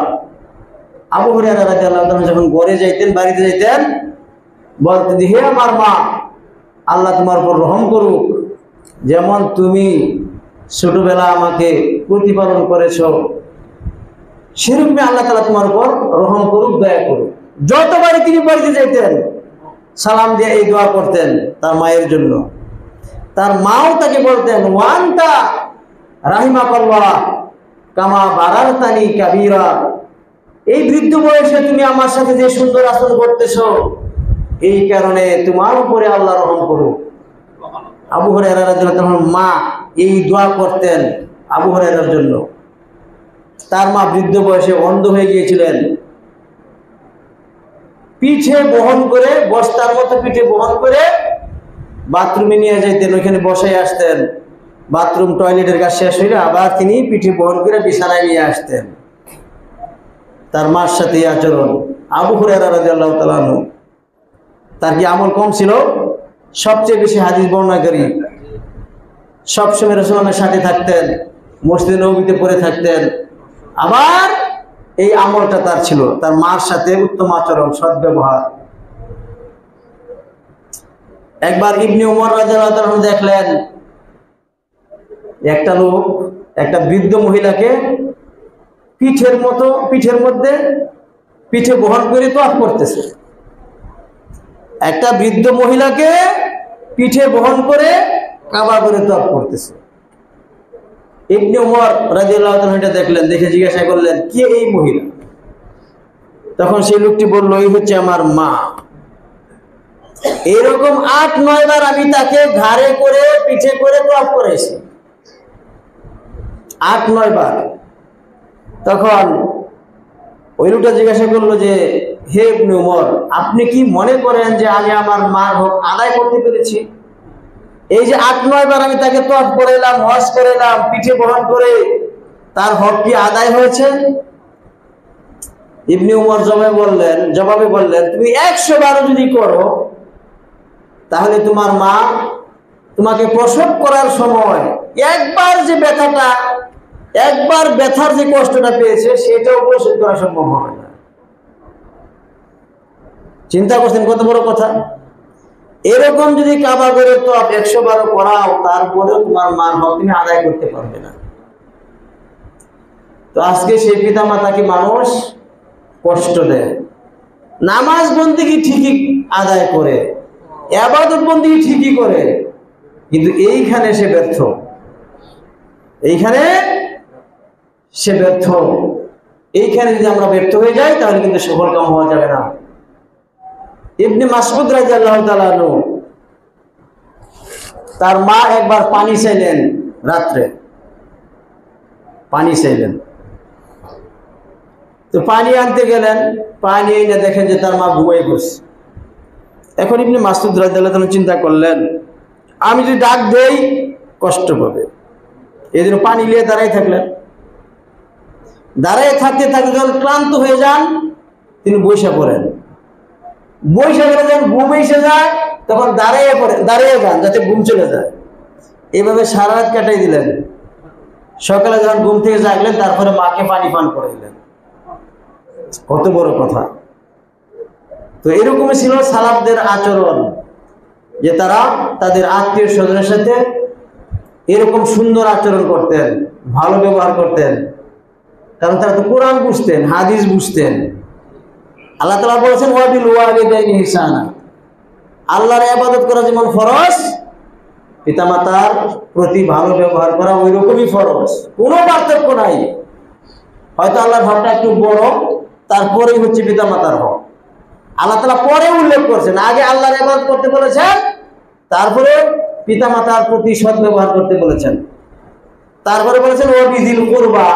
আবু হুরায়রা রাদিয়াল্লাহু তাআলা যখন ঘরে যাইতেন, বাড়িতে যাইতেন, বলতেন, হে আমার মা, আল্লাহ তোমার উপর রহম করুক, যেমন তুমি ছোটবেলা আমাকে প্রতিপালন করেছো, সেরকম আল্লাহ তাআলা তোমার উপর রহম করুক, দয়া করুক। যতবারই তিনি বাড়িতে যাইতেন সালাম দিয়ে এই দোয়া করতেন তার মায়ের জন্য। তার মাও তাকে বলতেন, ওয়ান্তা রাহিমাকাল্লাহ কামা বারারতানি কাবীরা, এই বৃদ্ধ বয়সে তুমি আমার সাথে যে সুন্দর আচরণ করতেছো, এই কারণে তোমার উপরে আল্লাহ রহম করুক। আবু হুরায়রা রাদিয়াল্লাহু তাআলার মা এই দোয়া করতেন আবু হুরায়রার জন্য। তার মা বৃদ্ধ বয়সে অন্ধ হয়ে গিয়েছিলেন, পিঠে বহন করে, বস্তার মতো পিঠে বহন করে বাথরুমে নিয়ে যাইতেন, ওইখানে বসাই আসতেন। বাথরুম টয়লেটের কাজ শেষ হইলে আবার তিনি পিঠে বহন করে বিছানায় নিয়ে আসতেন। তার মার সাথে আচরণ। আবু হুরায়রা রাদিয়াল্লাহু তাআলা আনহু, তার কি আমল কম ছিল? সবচেয়ে বেশি হাদিস বর্ণনাকারী, সবসময় রাসূলের সাথে থাকতেন, মসজিদে নববীতে পড়ে থাকতেন। আবার এই আমলটা তার ছিল, তার মার সাথে উত্তম আচরণ, সদ্ব্যবহার। একবার ইবনে উমর রাদিয়াল্লাহু তাআলা দেখলেন একটা লোক একটা বৃদ্ধ মহিলাকে পিঠের মধ্যে পিঠে বহন করে তওয়াফ করতেছে। একটা বৃদ্ধ মহিলাকে পিঠে বহন করে কাবা করে তওয়াফ করতেছে। ইবনে উমর রাদিয়াল্লাহু তাআলা এটা দেখলেন, দেখে জিজ্ঞাসা করলেন, কে এই মহিলা? তখন সেই লোকটি বলল, এই হচ্ছে আমার মা। এরকম ৮-৯ বার আমি তাকে ঘাড়ে করে পিঠে করে তওয়াফ করেছি, ৮-৯ বার। তখন ওই লোকটা জিজ্ঞাসা করলো যে, হে ইবনে উমর, আপনি কি মনে করেন যে আমি আমার মার হক আদায় করতে পেরেছি? এই যে ৮-৯ বার আমি তাকে তওয়াফ করাইলাম, হজ করাইলাম, পিঠে বহন করে, তার হক কি আদায় হয়েছে? ইবনে উমর জবাবে বললেন, তুমি ১০০ বার যদি করো তাহলে তোমার মা তোমাকে প্রসব করার সময় একবার ব্যথার যে কষ্টটা পেয়েছে সেটাও প্রসব করা সম্ভব হবে না। চিন্তা করছেন কত বড় কথা? এরকম যদি কাবা করে তো ১০০ বারও করাও, তারপরেও তোমার মার হক তুমি আদায় করতে পারবে না। তো আজকে সেই পিতা মাতাকে মানুষ কষ্ট দেয়। নামাজ বন্দেগী ঠিকই আদায় করে, ইবাদত বন্দেগী ঠিকই করে, কিন্তু এইখানে সে ব্যর্থ। এইখানে যদি আমরা ব্যর্থ হয়ে যাই তাহলে কিন্তু সফল কাম হওয়া যাবে না। ইবনে মাসউদ রাদিয়াল্লাহু তাআলা আনহু, তার মা একবার পানি চাইলেন, রাত্রে পানি চাইলেন, তো পানি আনতে গেলেন, পানি এনে দেখেন যে তার মা ঘুমিয়ে পড়ছে। এখন ইবনে মাসউদ রাদিয়াল্লাহু তাআলা চিন্তা করলেন, আমি যদি ডাক দেই কষ্ট পাবে, এই জন্য পানি নিয়ে দাঁড়াই থাকলেন। দাঁড়ায় থাকতে যখন ক্লান্ত হয়ে যান, তিনি বসে পড়েন। বসে গেলে যখন ঘুম এসে যায় তখন দাঁড়িয়ে যান যাতে ঘুম চলে যায়। এইভাবে সারা রাত কাটাই দিলেন। সকালে যখন ঘুম থেকে জাগলেন, তারপরে মাকে পানি পান করাইলেন। কত বড় কথা! তো এরকমই ছিল সালাফদের আচরণ, যে তারা তাদের আত্মীয় স্বজনের সাথে এরকম সুন্দর আচরণ করতেন, ভালো ব্যবহার করতেন। কারণ তারা তো কোরআন বুঝতেন, হাদিস বুঝতেন। আল্লাহ তাআলা বলেছেন, ওয়া বিল ওয়ালিদাইনি ইহসানা, আল্লাহর ইবাদত করা যেমন ফরজ, পিতামাতার প্রতি ভালো ব্যবহার করা ওই রকমই ফরজ, কোনো পার্থক্য নাই। হয়তো আল্লাহর হকটা একটু বড়, তারপরেই হচ্ছে পিতামাতার হক। আল্লাহ তাআলা পরে উল্লেখ করছেন, আগে আল্লাহর ইবাদত করতে বলেছেন, তারপরে পিতামাতার প্রতি সৎ ব্যবহার করতে বলেছেন, তারপরে বলেছেন ওয়া বিযিল কুরবা,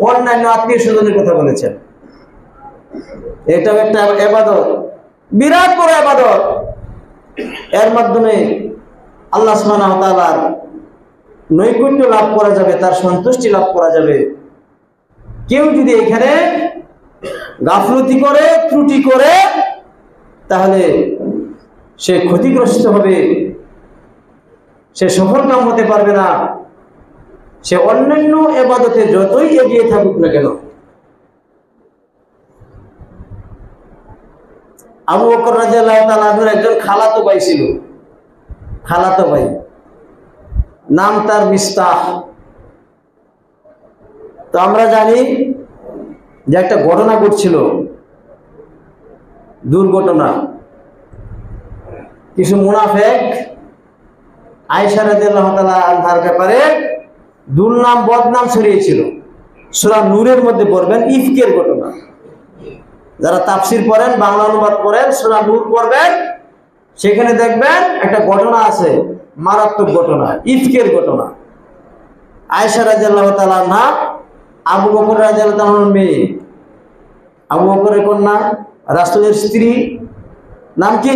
অন্যান্য আত্মীয় স্বজনের কথা বলেছেন। এটাও একটা ইবাদত, বিরাট বড় ইবাদত। এর মাধ্যমে আল্লাহ সুবহানাহু ওয়া তাআলার নৈকট্য লাভ করা যাবে, তার সন্তুষ্টি লাভ করা যাবে। কেউ যদি এখানে গাফলতি করে, ত্রুটি করে, তাহলে সে ক্ষতিগ্রস্ত হবে, সে সফলকাম হতে পারবে না। সে অন্যান্য ইবাদতে যতই এগিয়ে থাকুক না কেন। আবু বকর রাদিয়াল্লাহু তাআলা আনহুর একজন খালাতো ভাই ছিল, খালাতো ভাই, নাম তার মিস্তাহ। তো আমরা জানি যে একটা ঘটনা ঘটছিল, দুর্ঘটনা। কিছু মুনাফিক আয়েশা রাদিয়াল্লাহু তাআলা আনহার ব্যাপারে দুর্নাম বদনাম ছড়িয়েছিল। সূরা নূরের মধ্যে পড়বেন, ইফকের ঘটনা। যারা তাফসির পড়েন, বাংলা অনুবাদ পড়েন, সূরা নূর পড়বেন, সেখানে দেখবেন একটা ঘটনা আছে, মারাত্মক ঘটনা, ইফকের ঘটনা। আয়েশা রাদিয়াল্লাহু তাআলা আনহা আবু বকর রাদিয়াল্লাহু তাআলার মেয়ে, আবু বকরের কন্যা, রাসূলের স্ত্রী, নাম কি?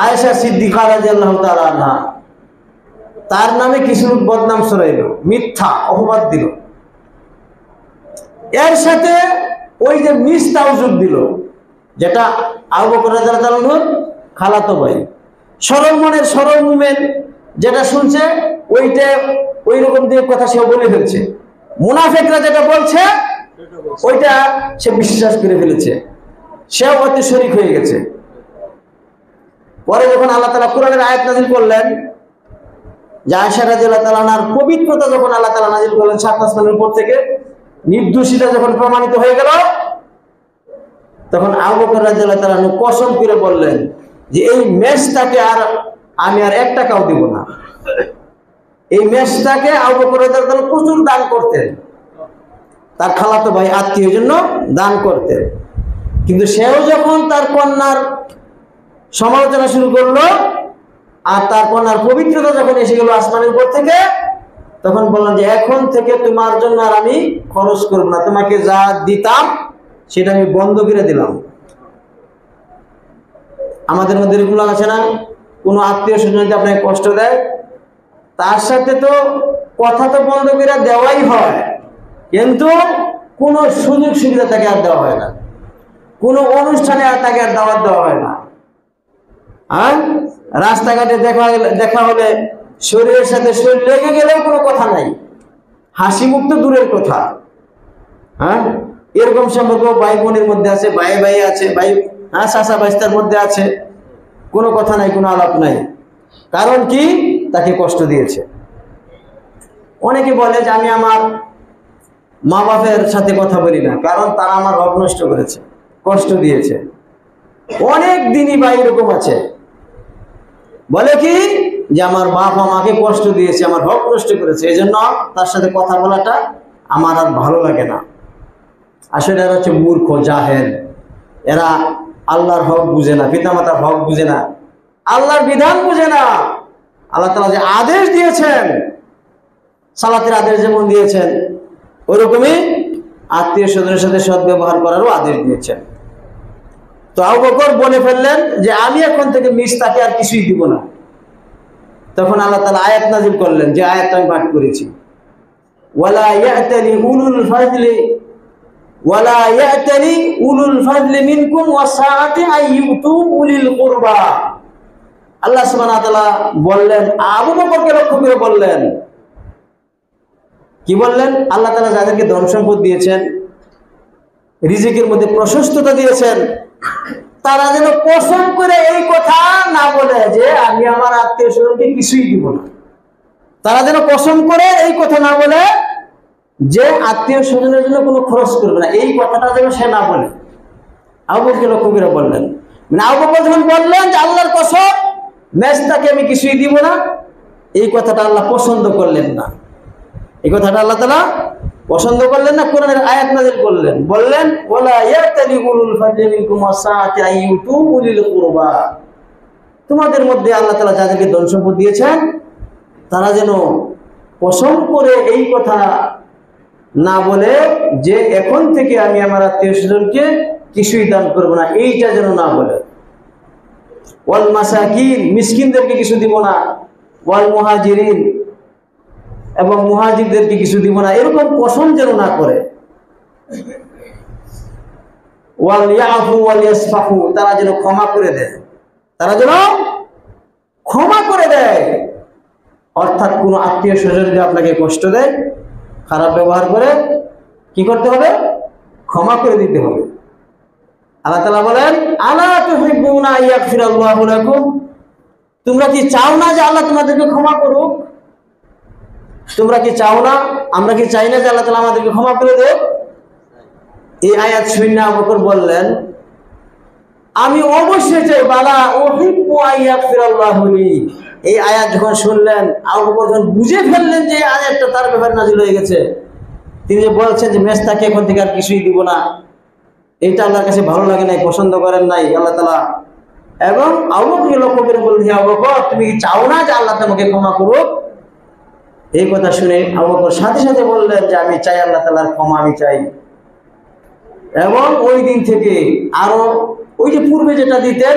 আয়েশা সিদ্দিকা রাদিয়াল্লাহু তাআলা আনহা। তার নামে কিছু লোক বদনাম ছড়াইল, মিথ্যা অপবাদ দিল। এর সাথে ওই যে মিসতাউজুব দিল, যেটা আবু বকর রাদিয়াল্লাহু আনহুর খালাতো ভাই, সরল মনের সরল মুমিন যেটা শুনছে ওইটা ওই রকম দিয়ে কথা সে বলে ফেলছে। মুনাফিকরা যেটা বলছে ওইটা সে বিশ্বাস করে ফেলেছে, সেও হয়তো শরীক হয়ে গেছে। পরে যখন আল্লাহ তাআলা কোরআনের আয়াত নাযিল করলেন, যে আয়েশা রাদিয়াল্লাহু তাআলা আনহার পবিত্রতা যখন আল্লাহ তাআলা নাযিল করলেন ৭ আসমানের উপর থেকে, নির্দোষিতা যখন প্রমাণিত হয়ে গেল, তখন আবু বকর রাদিয়াল্লাহু তাআলা আনহু কসম করে বললেন যে এই মেষটাকে আর আমি আর ১ টাকাও দিব না। এই মেষটাকে আবু বকর রাদিয়াল্লাহু তাআলা প্রচুর দান করতেন, তার খালাতো ভাই আত্মীয়ের জন্য দান করতেন। কিন্তু সেও যখন তার কন্যার সমালোচনা শুরু করলো আর তার কন্যার পবিত্রতা যখন এসে গেল আসমানের উপর থেকে, তখন বললাম যে এখন থেকে তোমার জন্য আর আমি খরচ করব না, তোমাকে যা দিতাম সেটা আমি বন্ধ করে দিলাম। আমাদের মধ্যে এরকম আছে না, কোনো আত্মীয় স্বজন যদি আপনাকে কষ্ট দেয়, তার সাথে তো কথা তো বন্ধ করে দেওয়াই হয়, কিন্তু কোনো সুযোগ সুবিধা তাকে আর দেওয়া হয় না, কোনো অনুষ্ঠানে আর তাকে আর দাওয়াত দেওয়া হয় না। আর রাস্তাঘাটে দেখা হলে শরীরের সাথে শরীর লেগে গেলেও কোনো কথা নাই, হাসি মুখ তো দূরের কথা। হ্যাঁ, এরকম সম্পর্ক ভাই বোনের মধ্যে আছে, ভাই ভাই আছে, ভাই চাচা ভাইস্তার মধ্যে আছে, কোনো কথা নাই, কোনো আলাপ নাই। কারণ কি? তাকে কষ্ট দিয়েছে। অনেকে বলে যে আমি আমার মা বাপের সাথে কথা বলি না, কারণ তারা আমার হক নষ্ট করেছে, কষ্ট দিয়েছে। অনেক দিনই ভাই এরকম আছে, বলে কি যে আমার বাপ আমাকে কষ্ট দিয়েছে, আমার হক নষ্ট করেছে, এই জন্য তার সাথে কথা বলাটা আমার আর ভালো লাগে না। আসলে এরা হচ্ছে মূর্খ, জাহেল। এরা আল্লাহর হক বুঝে না, পিতামাতার হক বুঝে না, আল্লাহর বিধান বুঝে না। আল্লাহ তাআলা যে আদেশ দিয়েছেন, সালাতের আদেশ যেমন দিয়েছেন, ওইরকমই আত্মীয় স্বজনের সাথে সদ্ব্যবহার করারও আদেশ দিয়েছেন। তো আবু বকর বলে ফেললেন যে আমি এখন থেকে মিষ্টাকে আর কিছুই দিব না। তখন আল্লাহ তাআলা আয়াত নাযিল করলেন, যে আয়াত আমি পাঠ করেছি, ওয়ালা ইয়াতালি উলুল ফাজলি মিনকুম ওয়াসআতি আইয়ুতু উলিল কুরবা। আল্লাহ সুবহানাহু ওয়া তাআলা বললেন, আবু বকরকে লক্ষ্য করে বললেন, কি বললেন? আল্লাহ তাআলা যাদেরকে ধন সম্পদ দিয়েছেন, রিজিকের মধ্যে প্রশস্ততা দিয়েছেন, তারা যেন কসম করে এই কথা না বলে যে আমি আমার আত্মীয় স্বজনকে কিছুই দিব না। তারা যেন কসম করে এই কথা না বলে যে আত্মীয় স্বজনের জন্য কোনো খরচ করবে না, এই কথাটা যেন সে না বলে। আবু বকরকে লক্ষ্য করে বললেন, মানে আবু বকর যখন বললেন যে আল্লাহর কসম মেষটাকে আমি কিছুই দিব না, এই কথাটা আল্লাহ পছন্দ করলেন না। এই কথাটা আল্লাহ তাআলা পছন্দ করলেন না। কোরআনের আয়াত নাযিল করলেন, বললেন ওয়ালা ইয়াতালি উলুল ফাজলি মিনকুম ওয়াসআতি আইয়ুতু উলিল কুরবা। তোমাদের মধ্যে আল্লাহ তাআলা যাদেরকে ধন সম্পদ দিয়েছেন, তারা যেন কসম করে এই কথা না বলে যে এখন থেকে আমি আমার আত্মীয় স্বজনকে কিছুই দান করব না, এইটা যেন না বলে। ওয়াল মাসাকিন, মিসকিনদেরকে কিছু দিব না। ওয়াল মুহাজিরিন, এবং মুহাজিরদেরকে কিছু দিব না, এরকম কসম যেন না করে। ওয়াল ইয়াফু ওয়াল ইয়াসফাহু, তারা যেন ক্ষমা করে দেয়, তারা যেন ক্ষমা করে দেয়। অর্থাৎ কোন আত্মীয় স্বজন যদি আপনাকে কষ্ট দেয়, খারাপ ব্যবহার করে, কি করতে হবে? ক্ষমা করে দিতে হবে। আল্লাহ তাআলা বলেন, আলা তুহিব্বুনা ইয়াগফিরাল্লাহু লাকুম, তোমরা কি চাও না যে আল্লাহ তোমাদেরকে ক্ষমা করুক? তোমরা কি চাও না, আমরা কি চাই না যে আল্লাহ তাআলা আমাদেরকে ক্ষমা করে দেয়? এই আয়াত শুনে আবু বকর বললেন, আমি অবশ্যই চাই, বালা উহিব্বু আইয়াগফিরাল্লাহু লি। এই আয়াত যখন শুনলেন, আবু বকর যখন বুঝে ফেললেন যে এই আয়াতটা তার ব্যাপারে নাযিল হয়ে গেছে, তিনি যে বলছেন যে মেষটাকে এখন থেকে আর কিছুই দিব না, এটা আল্লাহর কাছে ভালো লাগে নাই, পছন্দ করেন নাই আল্লাহ তাআলা। এবং আবু বকরকে লক্ষ্য করে বললেন, হে আবু বকর, তুমি কি চাও না যে আল্লাহ তোমাকে ক্ষমা করুক? এই কথা শুনে আবু বকর সাথে সাথে বললেন যে আমি চাই, আল্লাহ তাআলার ক্ষমা আমি চাই। এবং ওই দিন থেকে আরো ওই যে পূর্বে যেটা দিতেন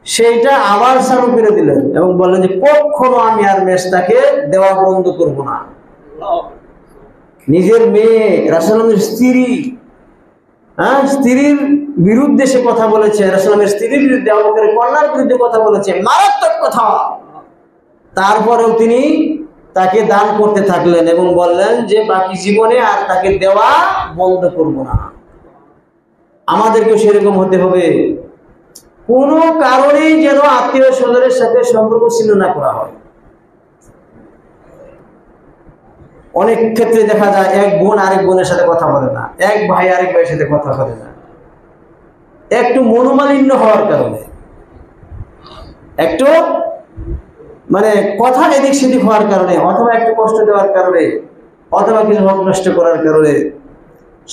সেইটা আবার চালু করে দিলেন এবং বললেন যে কখনো আমি আর মেজদাকে দেওয়া বন্ধ করব না। নিজের মেয়ে রাসূলের স্ত্রী, স্ত্রীর বিরুদ্ধে সে কথা বলেছে, রাসূলের স্ত্রীর বিরুদ্ধে, আবু বকরের কন্যার বিরুদ্ধে কথা বলেছে, মারাত্মক কথা। তারপরেও তিনি তাকে দান করতে থাকলেন এবং বললেন যে বাকি জীবনে আর তাকে দেওয়া বন্ধ করব না। আমাদেরকে সেরকম হতে হবে, কোনো কারণেই যেন আত্মীয় স্বজনের সাথে সম্পর্ক ছিন্ন না করা হয়। অনেক ক্ষেত্রে দেখা যায় এক বোন আরেক বোনের সাথে কথা বলে না, এক ভাই আরেক ভাইয়ের সাথে কথা বলে না, একটু মনোমালিন্য হওয়ার কারণে, একটু মানে কথা এদিক সেদিক হওয়ার কারণে, অথবা একটু কষ্ট দেওয়ার কারণে, অথবা কিছু হক নষ্ট করার কারণে।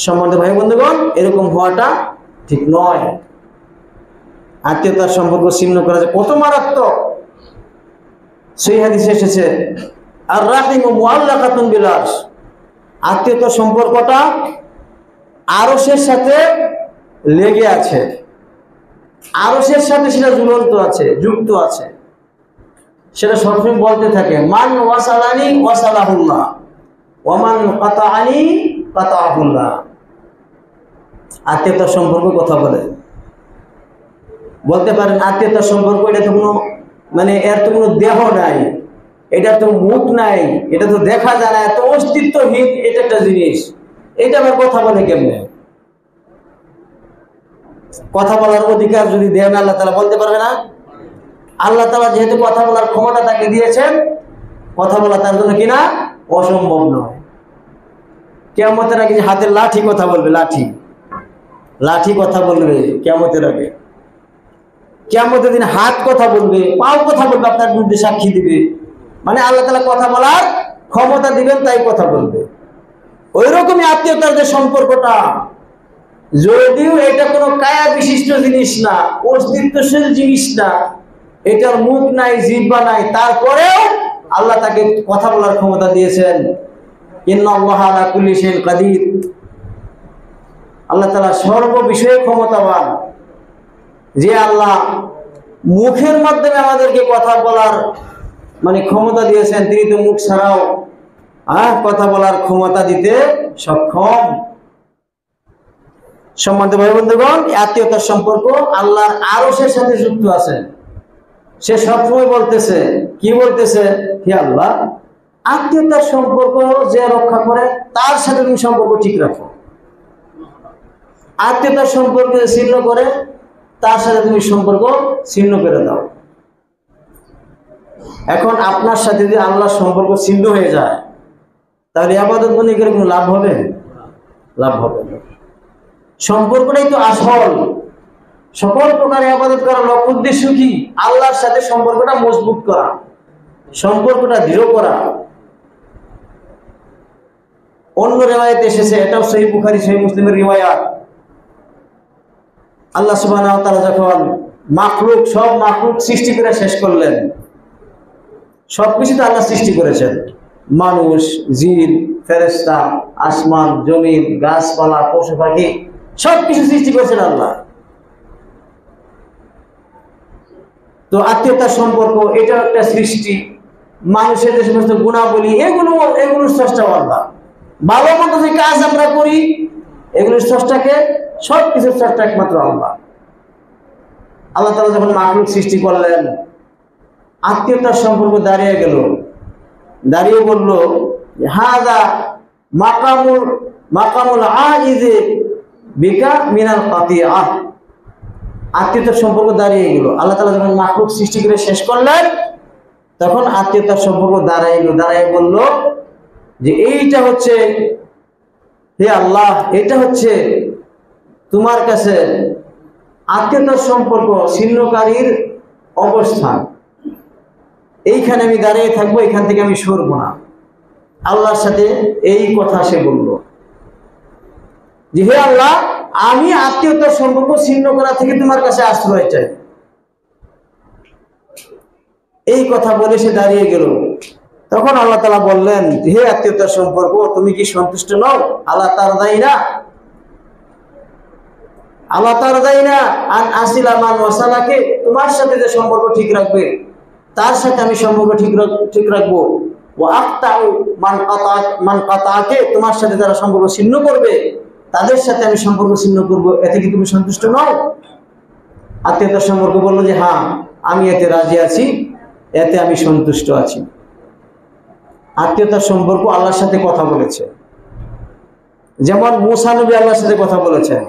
সম্মানিত ভাই বন্ধুগণ, এরকম হওয়াটা ঠিক নয়। আত্মীয়তার সম্পর্ক ছিন্ন করা যে কত মারাত্মক, সেই হাদিসে এসেছে আর রাহিমু মুআল্লাকাতুন বিল আরশ, আত্মীয়তার সম্পর্কটা আরশের সাথে লেগে আছে, আরশের সাথে সেটা ঝুলন্ত আছে, যুক্ত আছে। সেটা সবসময় বলতে থাকে মান ওয়াসালানি ওয়াসালাহুল্লাহ ওয়া মান কাতাআনি কাতাআহুল্লাহ। আত্মীয়তার সম্পর্ক কথা বলতে পারেন আত্মীয়তার সম্পর্ক এটা তো কোনো মানে এর তো কোনো দেহ নাই, এটা তো মুখ নাই, এটা তো দেখা যায় না, এত অস্তিত্বহীন এটা একটা জিনিস, এটা আবার কথা বলে কেমনে? কথা বলার অধিকার যদি দেন আল্লাহ তাআলা, বলতে পারবে না? আল্লাহ তাআলা যেহেতু কথা বলার ক্ষমতা তাকে দিয়েছেন, কথা বলা তার জন্য কিনা অসম্ভব নয়। কিয়ামতের আগে যে হাতের লাঠি কথা বলবে, লাঠি কথা বলবে কিয়ামতের আগে, কিয়ামতের দিন হাত কথা বলবে, পাও কথা বলবে, আপনার বিরুদ্ধে সাক্ষী দিবে। মানে আল্লাহ তাআলা কথা বলার ক্ষমতা দিবেন, তাই কথা বলবে। ওই রকমই আত্মীয়তার যে সম্পর্কটা, যদিও এটা কোনো কায়া বিশিষ্ট জিনিস না, অস্তিত্বশীল জিনিস না, এটার মুখ নাই, জিহ্বা নাই, তারপরেও আল্লাহ তাকে কথা বলার ক্ষমতা দিয়েছেন। ইন্নাল্লাহা আলা কুল্লি শাইইন কাদির, আল্লাহ তাআলা সর্ব বিষয়ে ক্ষমতাবান। যে আল্লাহ মুখের মাধ্যমে আমাদেরকে কথা বলার মানে ক্ষমতা দিয়েছেন, তিনি তো মুখ ছাড়াও কথা বলার ক্ষমতা দিতে সক্ষম। সম্মানিত ভাই বন্ধুগণ, আত্মীয়তার সম্পর্ক আল্লাহর আরশের সাথে যুক্ত আছে। সে সবসময় বলতেছে, কি বলতেছে? হে আল্লাহ, আত্মীয়তার সম্পর্ক যে রক্ষা করে তার সাথে তুমি সম্পর্ক ঠিক রাখো, আত্মীয়তার সম্পর্ক ছিন্ন করে তার সাথে তুমি সম্পর্ক ছিন্ন করে দাও। এখন আপনার সাথে যদি আল্লাহর সম্পর্ক ছিন্ন হয়ে যায়, তাহলে ইবাদত বন্দেগী করে কোনো লাভ হবে? লাভ হবে না। সম্পর্কটাই তো আসল। সকল প্রকার ইবাদত করার লক্ষ্য উদ্দেশ্য কি? আল্লাহর সাথে সম্পর্কটা মজবুত করা, সম্পর্কটা দৃঢ় করা। অন্য রিওয়ায়াতে এসেছে, এটাও সহিহ বুখারী সহিহ মুসলিমের রিওয়ায়াত, আল্লাহ সুবহানাহু ওয়া তাআলা যখন সব মাখলুক সৃষ্টি করে শেষ করলেন, সবকিছু তো আল্লাহ সৃষ্টি করেছেন, মানুষ, জিন, ফেরেশতা, আসমান, জমিন, গাছপালা, পশু পাখি, সবকিছু সৃষ্টি করেছেন আল্লাহ। তো আত্মীয়তার সম্পর্ক এটাও একটা সৃষ্টি। মানুষের যে সমস্ত গুণাবলী, এগুলোর স্রষ্টা আল্লাহ। ভালো মন্দ যে কাজ আমরা করি, এগুলোর স্রষ্টাকে, সবকিছুর স্রষ্টা একমাত্র আল্লাহ। আল্লাহ তাআলা যখন মাখলুক সৃষ্টি করলেন, আত্মীয়তার সম্পর্ক দাঁড়িয়ে গেল, দাঁড়িয়ে বলল হাযা মাকামুল আইযি বিকা মিনাল কাতিআহ। আত্মীয়তার সম্পর্ক দাঁড়িয়ে গেল। আল্লাহ তাআলা যখন মাখলুক সৃষ্টি করে শেষ করলেন, তখন আত্মীয়তার সম্পর্ক দাঁড়িয়ে বলল যে এইটা হচ্ছে, হে আল্লাহ, এটা হচ্ছে তোমার কাছে আত্মীয়তার সম্পর্ক ছিন্নকারীর অবস্থান। এইখানে আমি দাঁড়িয়ে থাকবো, এখান থেকে আমি সরব না। আল্লাহর সাথে এই কথা সে বলল যে হে আল্লাহ, আমি আত্মীয়তার সম্পর্ক ছিন্ন করা থেকে তোমার কাছে আশ্রয় চাই। এই কথা বলে সে দাঁড়িয়ে গেল। তখন আল্লাহ তাআলা বললেন, হে আত্মীয়তার সম্পর্ক, তুমি কি সন্তুষ্ট নও? আল্লাহ তারদাইনা, আল্লাহ তাআলা যায়না আন আসিলা মান ওয়াসালাকে, তোমার সাথে যে সম্পর্ক ঠিক রাখবে তার সাথে আমি সম্পর্ক ঠিক রাখবো। ওয়া আক্তাউ মান কাতাকে, তোমার সাথে যারা সম্পর্ক ছিন্ন করবে তাদের সাথে আমি সম্পর্ক ছিন্ন করব। এতে কি তুমি সন্তুষ্ট নও? আত্মীয়তার সম্পর্ক বললো যে হ্যাঁ, আমি এতে রাজি আছি, এতে আমি সন্তুষ্ট আছি। আত্মীয়তার সম্পর্ক আল্লাহর সাথে কথা বলেছে, যেমন মুসা নবী আল্লাহর সাথে কথা বলেছেন,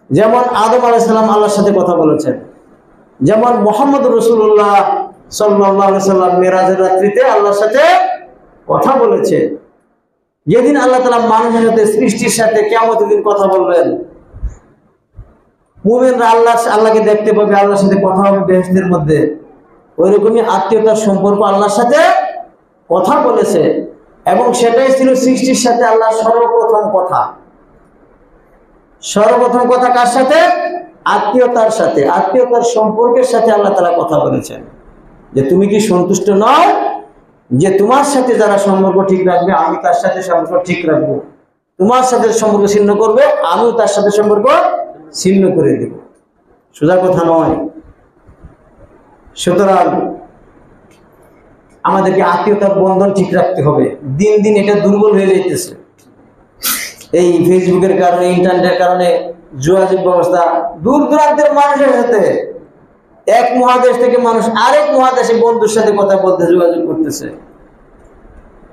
যেমন আদম আলাইহিস সালাম আল্লাহর সাথে কথা বলেছেন, যেমন মুহাম্মদ রাসূলুল্লাহ সাল্লাল্লাহু আলাইহি সাল্লাম মেরাজের রাত্রিতে আল্লাহর সাথে কথা বলেছে। যেদিন আল্লাহ তাআলা মানুষের সাথে, সৃষ্টির সাথে কিয়ামতের দিন কথা বলবেন, মুমিনরা আল্লাহকে দেখতে পাবে, আল্লাহর সাথে কথা হবে বেহেশতের মধ্যে। ওইরকমই আত্মীয়তার সম্পর্ক আল্লাহর সাথে কথা বলেছে, এবং সেটাই ছিল সৃষ্টির সাথে আল্লাহর সর্বপ্রথম কথা। সর্বপ্রথম কথা কার সাথে? আত্মীয়তার সাথে, আত্মীয়তার সম্পর্কের সাথে আল্লাহ তাআলা কথা বলেছেন যে তুমি কি সন্তুষ্ট নও যে তোমার সাথে যারা সম্পর্ক ঠিক রাখবে আমি তার সাথে সম্পর্ক ঠিক রাখবো, তোমার সাথে সম্পর্ক ছিন্ন করবে আমিও তার সাথে সম্পর্ক ছিন্ন করে দেব। সোজা কথা নয়। সুতরাং আমাদেরকে আত্মীয়তার বন্ধন ঠিক রাখতে হবে। দিন দিন এটা দুর্বল হয়ে যাইতেছে, এই ফেসবুকের কারণে, ইন্টারনেটের কারণে যোগাযোগ ব্যবস্থা, দূর দূরান্তের মানুষের সাথে, এক মহাদেশ থেকে মানুষ আরেক মহাদেশে বন্ধুর সাথে কথা বলতে যোগাযোগ করতেছে,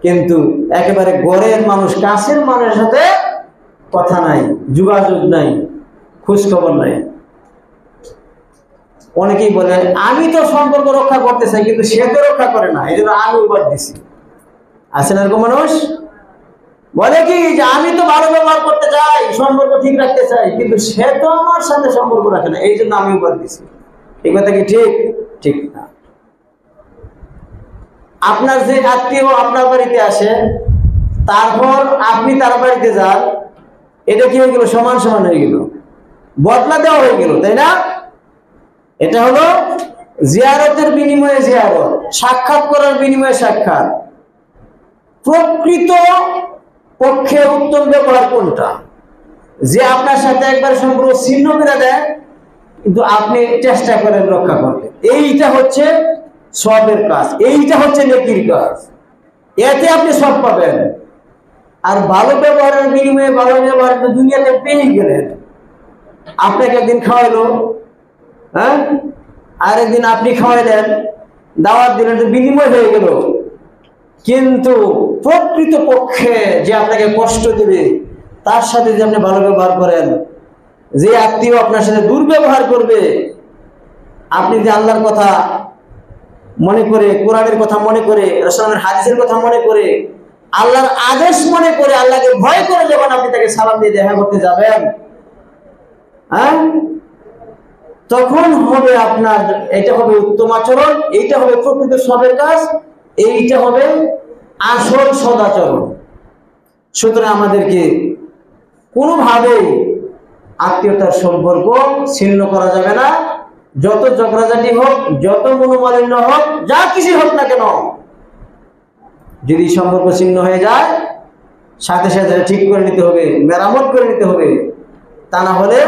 কিন্তু একেবারে ঘরের মানুষ, কাছের মানুষের সাথে কথা নাই, যোগাযোগ নাই, খোঁজ খবর নাই। অনেকেই বলে আমি তো সম্পর্ক রক্ষা করতে চাই, কিন্তু সে তো রক্ষা করে না, এই জন্য আমি উপায় দিছি। আছেন এরকম মানুষ? বলে কি যে আমি তো ভালো ব্যবহার করতে চাই, সম্পর্ক ঠিক রাখতে চাই, কিন্তু সে তো আমার সাথে সম্পর্ক রাখে না, এই জন্য আমি উপায় দিছি। এই কথা কি ঠিক? ঠিক না। আপনার যে আত্মীয় আপনার বাড়িতে আসে, তারপর আপনি তার বাড়িতে যান, এটা কি হয়ে গেল? সমান সমান হয়ে গেল, বদলা দেওয়া হয়ে গেল, তাই না? এটা হলো জিয়ারতের বিনিময়ে জিয়ারত, সাক্ষাৎ করার বিনিময়ে সাক্ষাৎ। প্রকৃত পক্ষে উত্তম ব্যবহার কোনটা? যে আপনার সাথে একবার সম্পর্ক ছিন্ন করে দেয় কিন্তু আপনি চেষ্টা করেন রক্ষা করতে, এইটা হচ্ছে সওয়াবের কাজ, এইটা হচ্ছে নেকির কাজ, এতে আপনি সওয়াব পাবেন। আর ভালো ব্যবহারের বিনিময়ে ভালো ব্যবহার দুনিয়াতে পেয়ে গেলেন। আপনাকে একদিন খাওয়াইলো, হ্যাঁ, আরেকদিন আপনি খাওয়াইলেন, দাওয়াত দিলেন, বিনিময় হয়ে গেল। কিন্তু প্রকৃত পক্ষে যে আপনাকে কষ্ট দেবে তার সাথে যে আপনি ভালো ব্যবহার করেন, যে আত্মীয় আপনার সাথে দুর্ব্যবহার করবে, আপনি যে আল্লাহর কথা মনে করে, কোরআনের কথা মনে করে, রাসূলের হাদিসের কথা মনে করে, আল্লাহর আদেশ মনে করে, আল্লাহকে ভয় করে যখন আপনি তাকে সালাম দিয়ে দেখা করতে যাবেন, হ্যাঁ, তখন হবে আপনার, এটা হবে উত্তম আচরণ, এইটা হবে প্রকৃত সবের কাজ, এইটা হবে আসল সদাচরণ। সুতরাং আমাদেরকে কোনোভাবেই আত্মীয়তার সম্পর্ক ছিন্ন করা যাবে না। যত ঝগড়াঝাটি হোক, যত মনোমালিন্য হোক, যা কিছু হোক না কেন, যদি সম্পর্ক ছিন্ন হয়ে যায় সাথে সাথে ঠিক করে নিতে হবে, মেরামত করে নিতে হবে। তা না হলে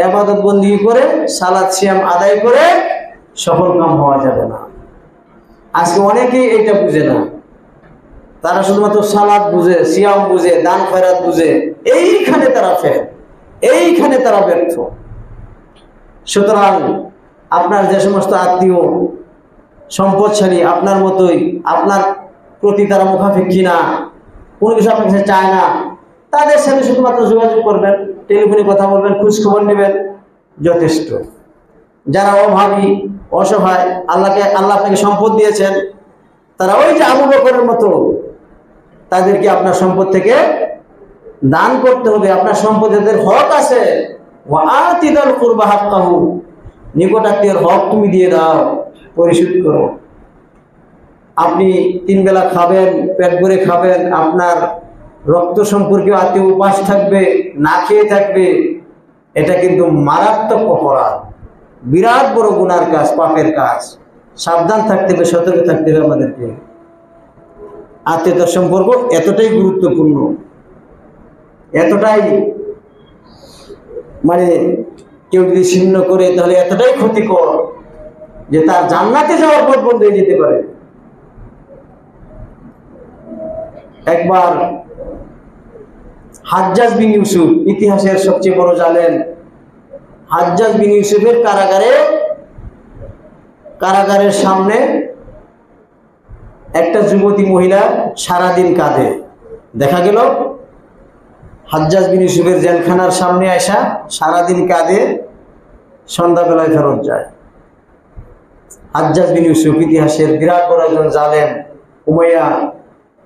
ইবাদত বন্দেগী করে, সালাত সিয়াম আদায় করে সফল কাম হওয়া যাবে না। আজকে অনেকেই এটা বুঝে না, তারা শুধুমাত্র সালাত বুঝে, সিয়াম বুঝে, দান খয়রাত বুঝে, এইখানে তারা ফেল, এইখানে তারা ব্যর্থ। সুতরাং আপনার যে সমস্ত আত্মীয় সম্পদশালী, আপনার মতোই, আপনার প্রতি তারা মুখাপেক্ষী না, কোনো কিছু আপনার কাছে চায় না, তাদের সাথে শুধুমাত্র যোগাযোগ করবেন, টেলিফোনে কথা বলবেন, খোঁজ খবর নেবেন, যথেষ্ট। যারা অভাবী, অসহায়, আল্লাহ আপনাকে সম্পদ দিয়েছেন, তারা ওই যে আবু বকরের মতো, তাদেরকে আপনার সম্পদ থেকে দান করতে হবে। আপনার সম্পদের হক আছে, ওয়া আতিদাল কুরবা হাক্কাহু, নিকটাত্মীয়ের হক তুমি দিয়ে দাও, পরিশোধ করো। আপনি 3 বেলা খাবেন, পেট ভরে খাবেন, আপনার রক্ত সম্পর্কীয় আত্মীয় উপাস থাকবে, না খেয়ে থাকবে, এটা কিন্তু মারাত্মক অপরাধ, বিরাট বড় গুনার কাজ, পাপের কাজ। সাবধান থাকতে হবে, সতর্ক থাকতে হবে আমাদেরকে। আত্মীয়তার সম্পর্ক এতটাই গুরুত্বপূর্ণ, এতটাই মানে কেউ যদি ছিন্ন করে তাহলে এতটাই ক্ষতিকর যে তার জান্নাতে যাওয়ার পথ বন্ধ হয়ে যেতে পারে। একবার হাজ্জাজ বিন ইউসুফ, ইতিহাসের সবচেয়ে বড় জালেম, হাজ্জাজ বিন ইউসুফের কারাগারের সামনে একটা যুবতী মহিলা সারাদিন কাঁদে। দেখা গেল হাজ্জাজ বিন ইউসুফের জেলখানার সামনে আসা সারাদিন কাঁদে, সন্ধ্যাবেলায় ফেরত যায়। হাজ্জাজ বিন ইউসুফ ইতিহাসের বিরাট বড় একজন জালেম,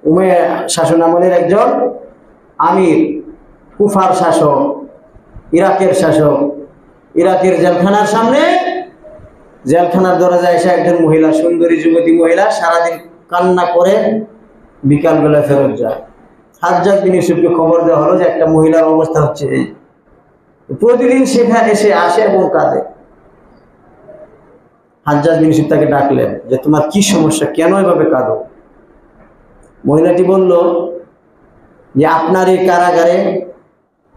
উমাইয়া শাসন আমলের একজন আমির, কুফার শাসক, ইরাকের শাসক। ইরাকের জেলখানার সামনে, জেলখানার দরজায় এসে একজন মহিলা, সুন্দরী যুবতী মহিলা সারাদিন কান্না করে বিকালবেলা ফেরত যায়। হাজ্জাজ বিন ইউসুফকে খবর দেওয়া হলো যে একটা মহিলার অবস্থা হচ্ছে এই, প্রতিদিন সেখানে এসে আসে এবং কাঁদে। হাজ্জাজ বিন ইউসুফ তাকে ডাকলেন যে তোমার কি সমস্যা, কেন এভাবে কাঁদো? মহিলাটি বলল যে আপনার এই কারাগারে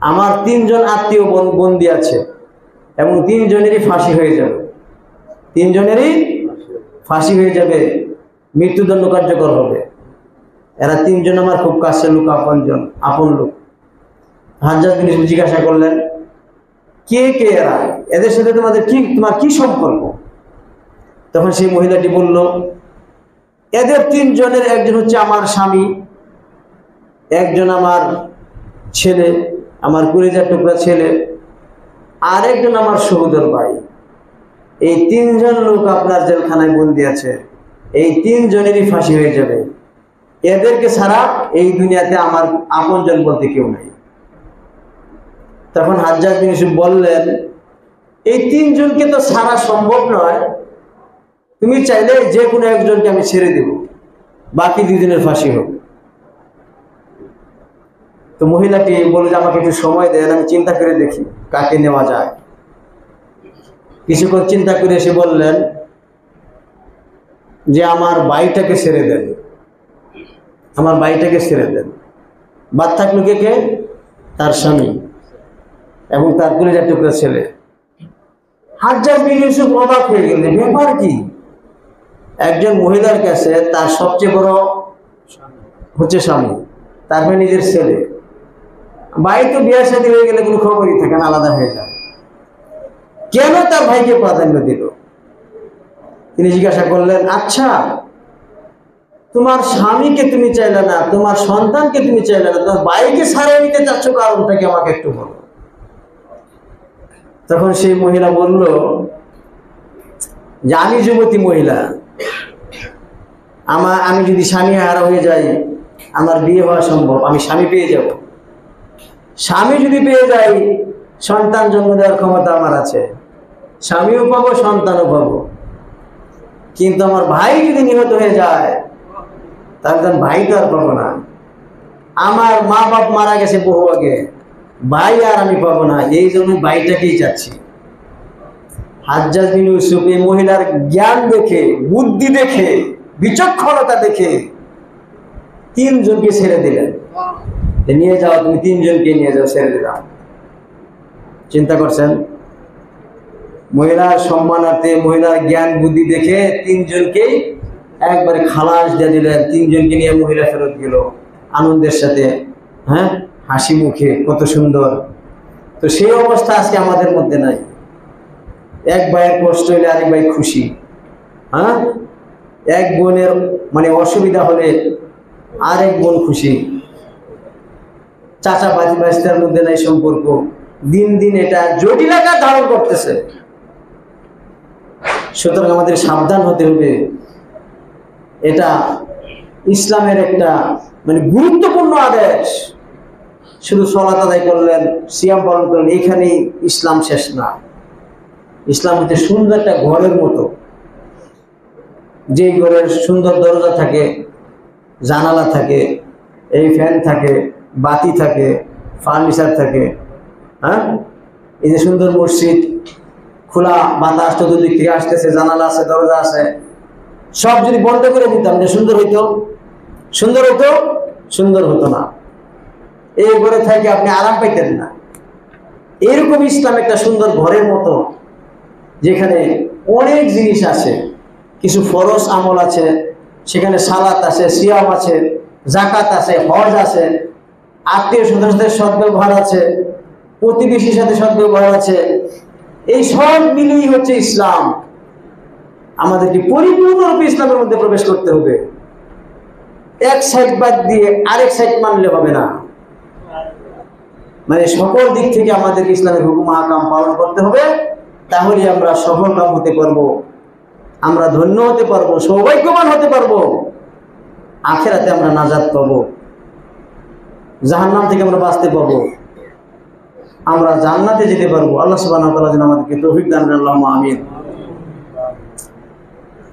আমার 3 জন আত্মীয় বন্দী আছে এবং 3 জনেরই ফাঁসি হয়ে যাবে, 3 জনেরই ফাঁসি হয়ে যাবে, মৃত্যুদণ্ড কার্যকর হবে। এরা 3 জন আমার খুব কাছের লোক, আপন লোক। হাজ্জাজ বিন ইউসুফ জিজ্ঞাসা করলেন কে কে এরা, এদের সাথে তোমার কি সম্পর্ক? তখন সেই মহিলাটি বলল এদের 3 জনের একজন হচ্ছে আমার স্বামী, একজন আমার ছেলে, আমার কলিজার টুকরা ছেলে, আর একজন আমার সহোদর ভাই। এই 3 জন লোক আপনার জেলখানায় বন্দী আছে, এই 3 জনেরই ফাঁসি হয়ে যাবে। এদেরকে ছাড়া এই দুনিয়াতে আমার আপনজন বলতে কেউ নাই। তখন হাজ্জাজ বিন ইউসুফ বললেন এই 3 জনকে তো ছাড়া সম্ভব নয়, তুমি চাইলে যে কোনো একজনকে আমি ছেড়ে দেব, বাকি 2 জনের ফাঁসি হোক। তো মহিলাটি বলল যে আমাকে একটু সময় দেন, আমি চিন্তা করে দেখি কাকে নেওয়া যায়। কিছুক্ষণ চিন্তা করে এসে বললেন যে আমার ভাইটাকে ছেড়ে দেন, আমার ভাইটাকে ছেড়ে দেন। বাদ থাকলো কে? তার স্বামী এবং তার কলিজার টুকরা ছেলে। হাজ্জাজ বিন ইউসুফ অবাক হয়ে গেলেন, ব্যাপার কি? একজন মহিলার কাছে তার সবচেয়ে বড় হচ্ছে স্বামী, তারপরে নিজের ছেলে, ভাই তো বিয়ের সাথে হয়ে গেলে কোনো খবরই থাকে না, আলাদা হয়ে যায়। কেন তার ভাইকে প্রাধান্য দিল? তিনি জিজ্ঞাসা করলেন আচ্ছা তোমার স্বামীকে তুমি চাইলে না, তোমার সন্তানকে তুমি চাইলে না, তোমার ভাইকে ছাড়িয়ে নিতে চাচ্ছ, কারণটাকে আমাকে একটু বলো। তখন সেই মহিলা বলল যে আমি যুবতী মহিলা, আমি যদি স্বামী হারা হয়ে যাই আমার বিয়ে হওয়া সম্ভব, আমি স্বামী পেয়ে যাব। স্বামী যদি পেয়ে যাই সন্তান জন্ম দেওয়ার ক্ষমতা আমার আছে, স্বামীও পাবো সন্তানও পাবো। কিন্তু আমার ভাই যদি নিহত হয়ে যায় তাহলে ভাই তো আর পাবো না। আমার মা বাপ মারা গেছে বহু আগে, ভাই আর আমি পাবো না, এই জন্য ভাইটাকেই চাচ্ছি। হাজ্জাজ বিন ইউসুফ এই মহিলার জ্ঞান দেখে, বুদ্ধি দেখে, বিচক্ষণতা দেখে 3 জনকে ছেড়ে দিলেন, নিয়ে যাও তুমি 3 জনকে নিয়ে যাও, ছেড়ে দিলাম। চিন্তা করছেন, মহিলার সম্মানার্থে, মহিলার জ্ঞান বুদ্ধি দেখে 3 জনকেই একবারে খালাস দিয়ে দিলেন। 3 জনকে নিয়ে মহিলা ফেরত গেল আনন্দের সাথে, হ্যাঁ, হাসি মুখে, কত সুন্দর। তো সেই অবস্থা আজকে আমাদের মধ্যে নাই। এক ভাইয়ের কষ্ট হলে আরেক ভাই খুশি, হ্যাঁ, এক বোনের মানে অসুবিধা হলে আরেক বোন খুশি, চাচা ভাস্তার মধ্যে নাই সম্পর্ক। দিন দিন এটা জটিল আকার ধারণ করতেছে। সুতরাং আমাদের সাবধান হতে হবে। এটা ইসলামের একটা মানে গুরুত্বপূর্ণ আদেশ। শুধু সালাত আদায় করলেন, সিয়াম পালন করলেন, এখানেই ইসলাম শেষ না। ইসলাম হচ্ছে সুন্দর একটা ঘরের মতো, যেই ঘরের সুন্দর দরজা থাকে, জানালা থাকে, এই ফ্যান থাকে, বাতি থাকে, ফার্নিচার থাকে, হ্যাঁ, এই যে সুন্দর মসজিদ, খোলা বাতাস চতুর্দিক থেকে আসতেছে, জানালা আছে, দরজা আছে, সব যদি বন্ধ করে দিতাম যে সুন্দর হইতো? সুন্দর হতো? সুন্দর হতো না। এই ঘরে থেকে আপনি আরাম পাইতেন না। এরকম ইসলাম একটা সুন্দর ঘরের মতো, যেখানে অনেক জিনিস আছে, কিছু ফরজ আমল আছে, সেখানে সালাত আছে, সিয়াম আছে, জাকাত আছে, হজ আছে, আত্মীয় স্বজনের সাথে সদ্ব্যবহার আছে, প্রতিবেশীর সাথে সদ্ব্যবহার আছে। এই সব মিলেই হচ্ছে ইসলাম। আমাদেরকে পরিপূর্ণরূপে ইসলামের মধ্যে প্রবেশ করতে হবে। এক সাইড বাদ দিয়ে আরেক সাইড মানলে হবে না। মানে সকল দিক থেকে আমাদেরকে ইসলামের হুকুম আহকাম পালন করতে হবে, তাহলে আমরা সফলকাম হতে পারবো, আমরা ধন্য হতে পারবো, সৌভাগ্যবান হতে পারবো, আখিরাতে আমরা নাজাত পাবো, জাহান্নাম থেকে আমরা বাঁচতে পাবো, আমরা জান্নাতে যেতে পারবো। আল্লাহ সুবহানাহু ওয়া তাআলা যেন আমাদেরকে তৌফিক দান করেন, আল্লাহুম্মা আমিন।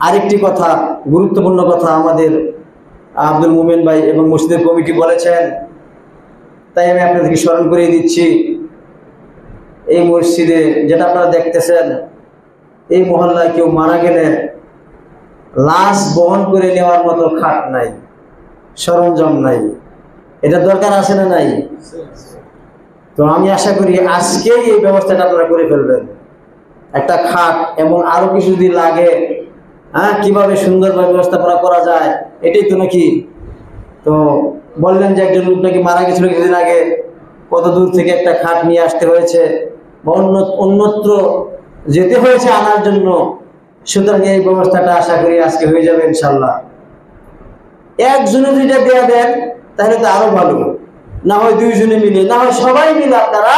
আরেকটি কথা, গুরুত্বপূর্ণ কথা আমাদের আব্দুল মুমিন ভাই এবং মসজিদের কমিটি বলেছেন, তাই আমি আপনাদেরকে স্মরণ করিয়ে দিচ্ছি। এই মসজিদে যেটা আপনারা দেখতেছেন, এই মহল্লায় কেউ মারা গেলে লাশ বহন করে নেওয়ার মতো খাট নাই, সরঞ্জাম নাই। এটা দরকার আছে না নাই? তো আমি আশা করি আজকেই এই ব্যবস্থাটা আপনারা করে ফেলবেন, একটা খাট এবং আরো কিছু যদি লাগে, কিভাবে সুন্দরভাবে ব্যবস্থাপনা করা যায়, এটাই তো নাকি। তো বললেন যে একজন লোক নাকি মারা গেছিল কিছুদিন আগে, কত দূর থেকে একটা খাট নিয়ে আসতে হয়েছে বা অন্যত্র যেতে হয়েছে আনার জন্য। সুতরাং এই ব্যবস্থাটা আশা করি আজকে হয়ে যাবে ইনশাল্লাহ। একজনে যেটা দেয়া দেন তাহলে তো আরো ভালো, না হয় দুইজনে মিলে, না হয় সবাই মিলে আপনারা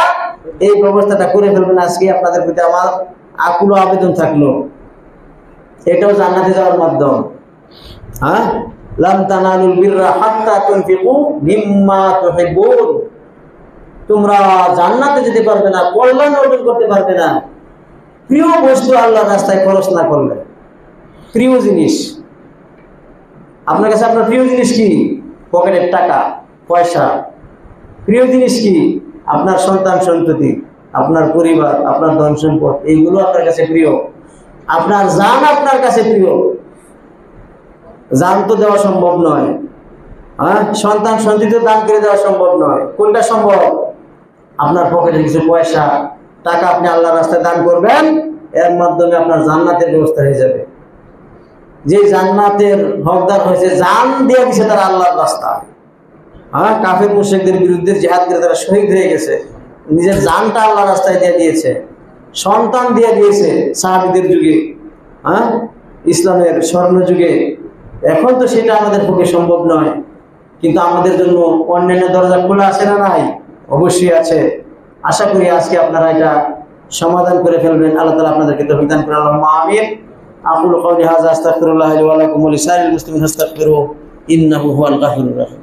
এই ব্যবস্থাটা করে ফেলবেন। আজকে আপনাদের প্রতি আমার আকুল আবেদন থাকলো, এটাও জান্নাতে যাওয়ার মাধ্যম। লান তানালুল বিররা হাত্তা তুনফিকু মিম্মা তুহিব্বুন। তোমরা জান্নাতে যেতে পারবে না, কল্যাণ অর্জন করতে পারবে না প্রিয় বস্তু আল্লাহর রাস্তায় খরচ না করলে। প্রিয় জিনিস আপনার কাছে, আপনার প্রিয় জিনিস কি? পকেটের টাকা পয়সা। প্রিয় জিনিস কি? আপনার সন্তান সন্ততি, আপনার পরিবার, আপনার ধন সম্পদ, এইগুলো আপনার কাছে প্রিয়। আপনার জান আপনার কাছে প্রিয়। জান তো দেওয়া সম্ভব নয়, সন্তান সন্ততি দান করে দেওয়া সম্ভব নয়। কোনটা সম্ভব? আপনার পকেটে কিছু পয়সা টাকা আপনি আল্লাহর রাস্তায় দান করবেন, এর মাধ্যমে আপনার জান্নাতের ব্যবস্থা হয়ে যাবে। যে জান্নাতের হকদার হয়েছে, জান দিয়ে দিছে তারা আল্লাহর রাস্তায়। কাফের মুশরিকদের বিরুদ্ধে জিহাদ করে তারা শহীদ হয়ে গেছে, নিজের জানটা আল্লাহর রাস্তায় দিয়ে দিয়েছে, সন্তান দিয়ে দিয়েছে সাহাবীদের যুগে, ইসলামের স্বর্ণ যুগে। এখন তো সেটা আমাদের পক্ষে সম্ভব নয়, কিন্তু আমাদের জন্য অন্যান্য দরজা খোলা আছে না নাই? অবশ্যই আছে। আশা করি আজকে আপনারা এটা সমাধান করে ফেলবেন। আল্লাহ তাআলা আপনাদেরকে তৌফিক দান করেন, আল্লাহুম্মা আমিন। আকুলু কওলি হাযা আস্তাগফিরুল্লাহ লি ওয়া লাকুম ওয়া লিসাইরিল মুসলিমিন ফাস্তাগফিরুহু ইন্নাহু হুয়াল গাফুরুর রাহিম।